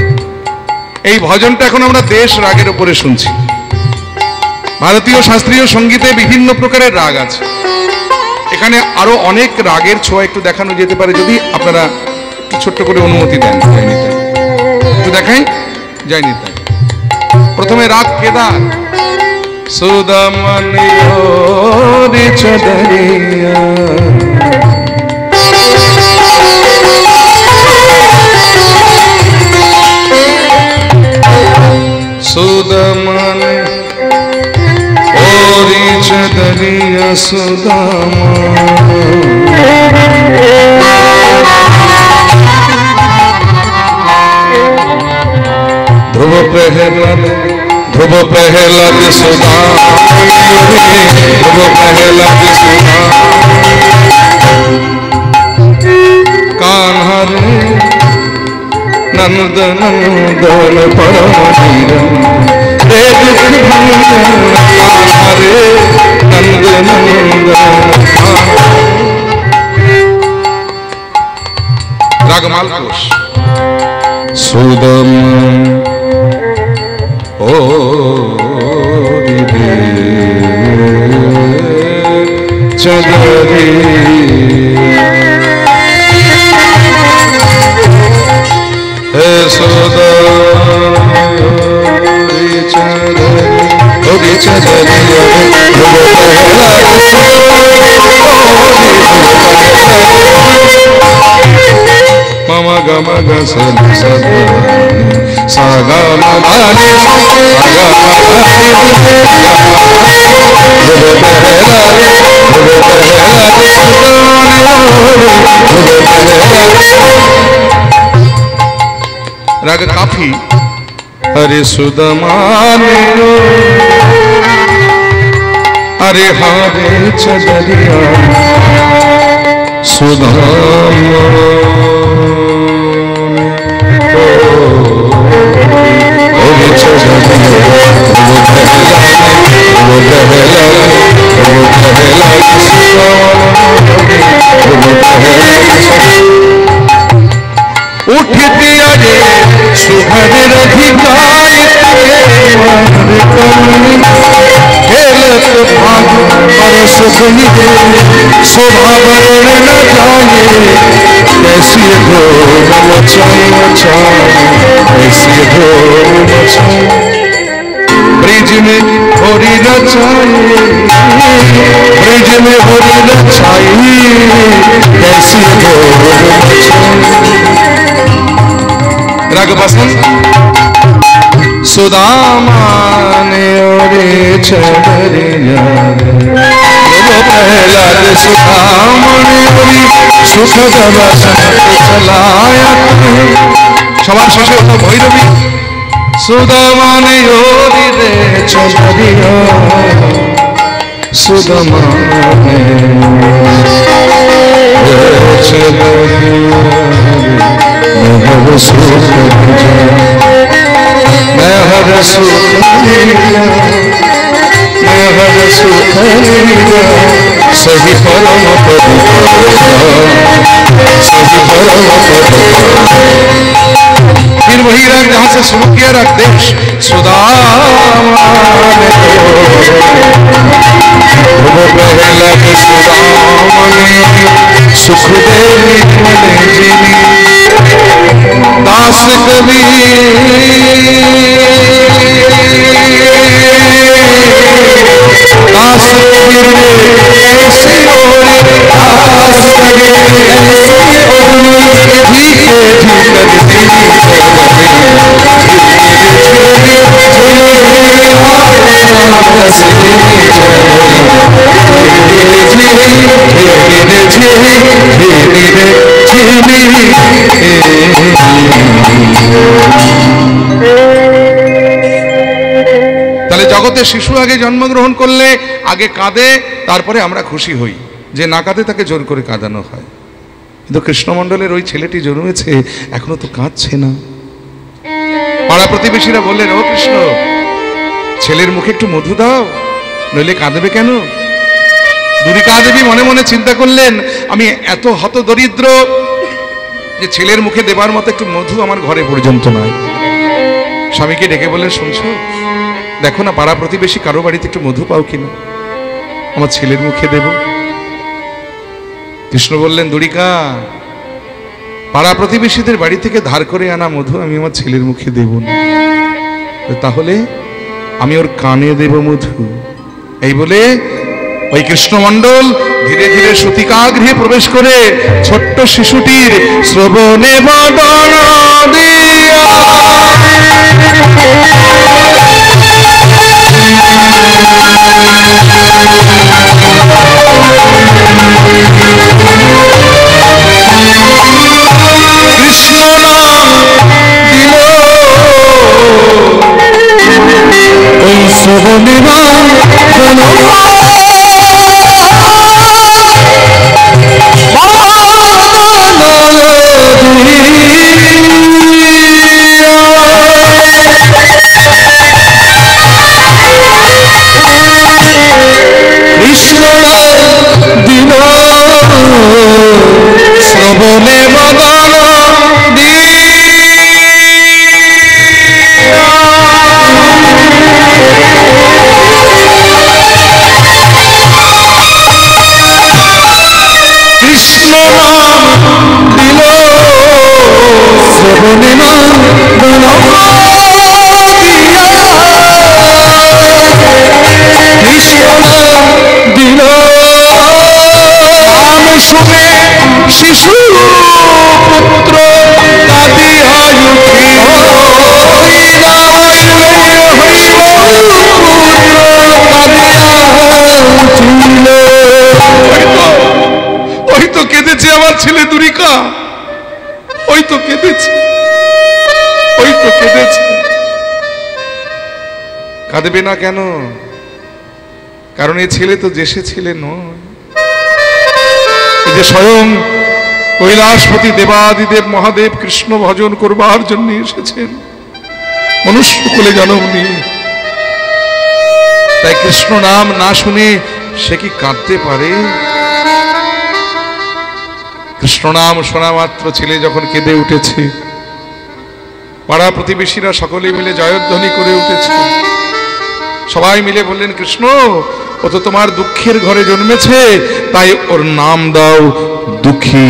এই ভজনটা এখন আমরা দেশ রাগের উপরে শুনছি। ভারতীয় শাস্ত্রীয় সঙ্গীতে বিভিন্ন প্রকারের রাগ আছে, এখানে আরো অনেক রাগের ছোঁয়া একটু দেখানো যেতে পারে যদি আপনারা ছোট্ট করে অনুমতি দেন। একটু দেখাই যায়নি তাই। প্রথমে রাগ কেদার, সুদামনি রে চদরিয়া, সুদামনি ওরে চদরিয়া সুদামা, ধ্রুব প্রহ্লাদ ধ্রুব প্রহ্লাদ সুদামা, ধ্রুব প্রহ্লাদ সুদামা, नंद नंदन परम निरंजन रे दुख भंजन रे नंद नंदन। राग मालकोश। सुदम ओ चदरी हे सुदरी चदरी चदरी मम गम गसन सदा सागा मदानी राग काफी। अरे सुदमाने अरे हारे चदरिया सुदाम उठ दिया रे सुभर अधिकारी खेलत भाग परस बनी शोभा वर्ण न जाए कैसी घोर मचाए कैसी घोर मचाए ब्रिज में होरी रचाई ब्रिज में होरी रचाई कैसी घोर मचाए। राग बसंत। सुदामाने ओरे चदरिया प्रहलाद सुदामाने ओरी सुखद बसंत चलाया। सবার শেষে হলো ভৈরবী। सुदामाने ओरी रे चदरिया सुदामाने चदरिया हर सुख मैं हर सुख मैं हर सुख सही परम पद सही परम पद। फिर वही राग जहां से शुरू किया राग देश सुदामाने प्रहलाद सुदामाने सुखदेवी मने जिनी दास कबीर दास कबीर ऐसी ओरे दास कबीर ऐसी ओरे धीरे তাহলে জগতে শিশু আগে জন্মগ্রহণ করলে আগে কাঁদে, তারপরে আমরা খুশি হই। যে না কাঁদে তাকে জোর করে কাঁদানো হয়। কিন্তু কৃষ্ণমণ্ডলের ওই ছেলেটি জন্মেছে, এখনো তো কাঁদছে না। পাড়া প্রতিবেশীরা বললেন, ও কৃষ্ণ, ছেলের মুখে একটু মধু দাও, নইলে কাঁদবে কেন? দুরিকা দেবী মনে মনে চিন্তা করলেন, আমি এত হত দরিদ্র যে ছেলের মুখে দেবার মতো একটু মধু আমার ঘরে পর্যন্ত নয়। স্বামীকে ডেকে বললেন, শুনছো, দেখো না পাড়া প্রতিবেশী কারো বাড়িতে একটু মধু পাও কিনা, আমার ছেলের মুখে দেব। কৃষ্ণ বললেন, দুরিকা, পাড়া প্রতিবেশীদের বাড়ি থেকে ধার করে আনা মধু আমি আমার ছেলের মুখে দেব না, তাহলে আমি ওর কানে দেব মধু। এই বলে ওই কৃষ্ণমণ্ডল ধীরে ধীরে সতিকাগৃহে প্রবেশ করে ছোট্ট শিশুটির শ্রবণে বদন দিয়া কৃষ্ণ নাম দিল, ওই শ্রবণে বদন শ্রবণে বদন কৃষ্ণ নাম দিল শ্রবণে বদন কৃষ্ণ নাম দিল নাম শুনে শিশু পুত্র কাঁদিয়া উঠিল নাম শুনে শিশু পুত্র কাঁদিয়া উঠিল। ওই তো কেঁদেছে আমার ছেলে দুরিকা, ওই তো কেঁদেছে, ওই তো কেঁদেছে। কাঁদবে না কেন? কারণ এই ছেলে তো যে সে ছেলে নয়, যে স্বয়ং কৈলাসপতি দেবাদিদেব মহাদেব কৃষ্ণ ভজন করবার জন্য এসেছেন, মনুষ্য কুলে জন্ম নিয়ে। তাই কৃষ্ণ নাম না শুনে সে কি কাঁদতে পারে? কৃষ্ণ নাম শোনা মাত্র ছেলে যখন কেঁদে উঠেছে, পাড়া প্রতিবেশীরা সকলে মিলে জয়ধ্বনি করে উঠেছে। সবাই মিলে বললেন, কৃষ্ণ ও তো তোমার দুঃখের ঘরে জন্মেছে, তাই ওর নাম দাও দুঃখী।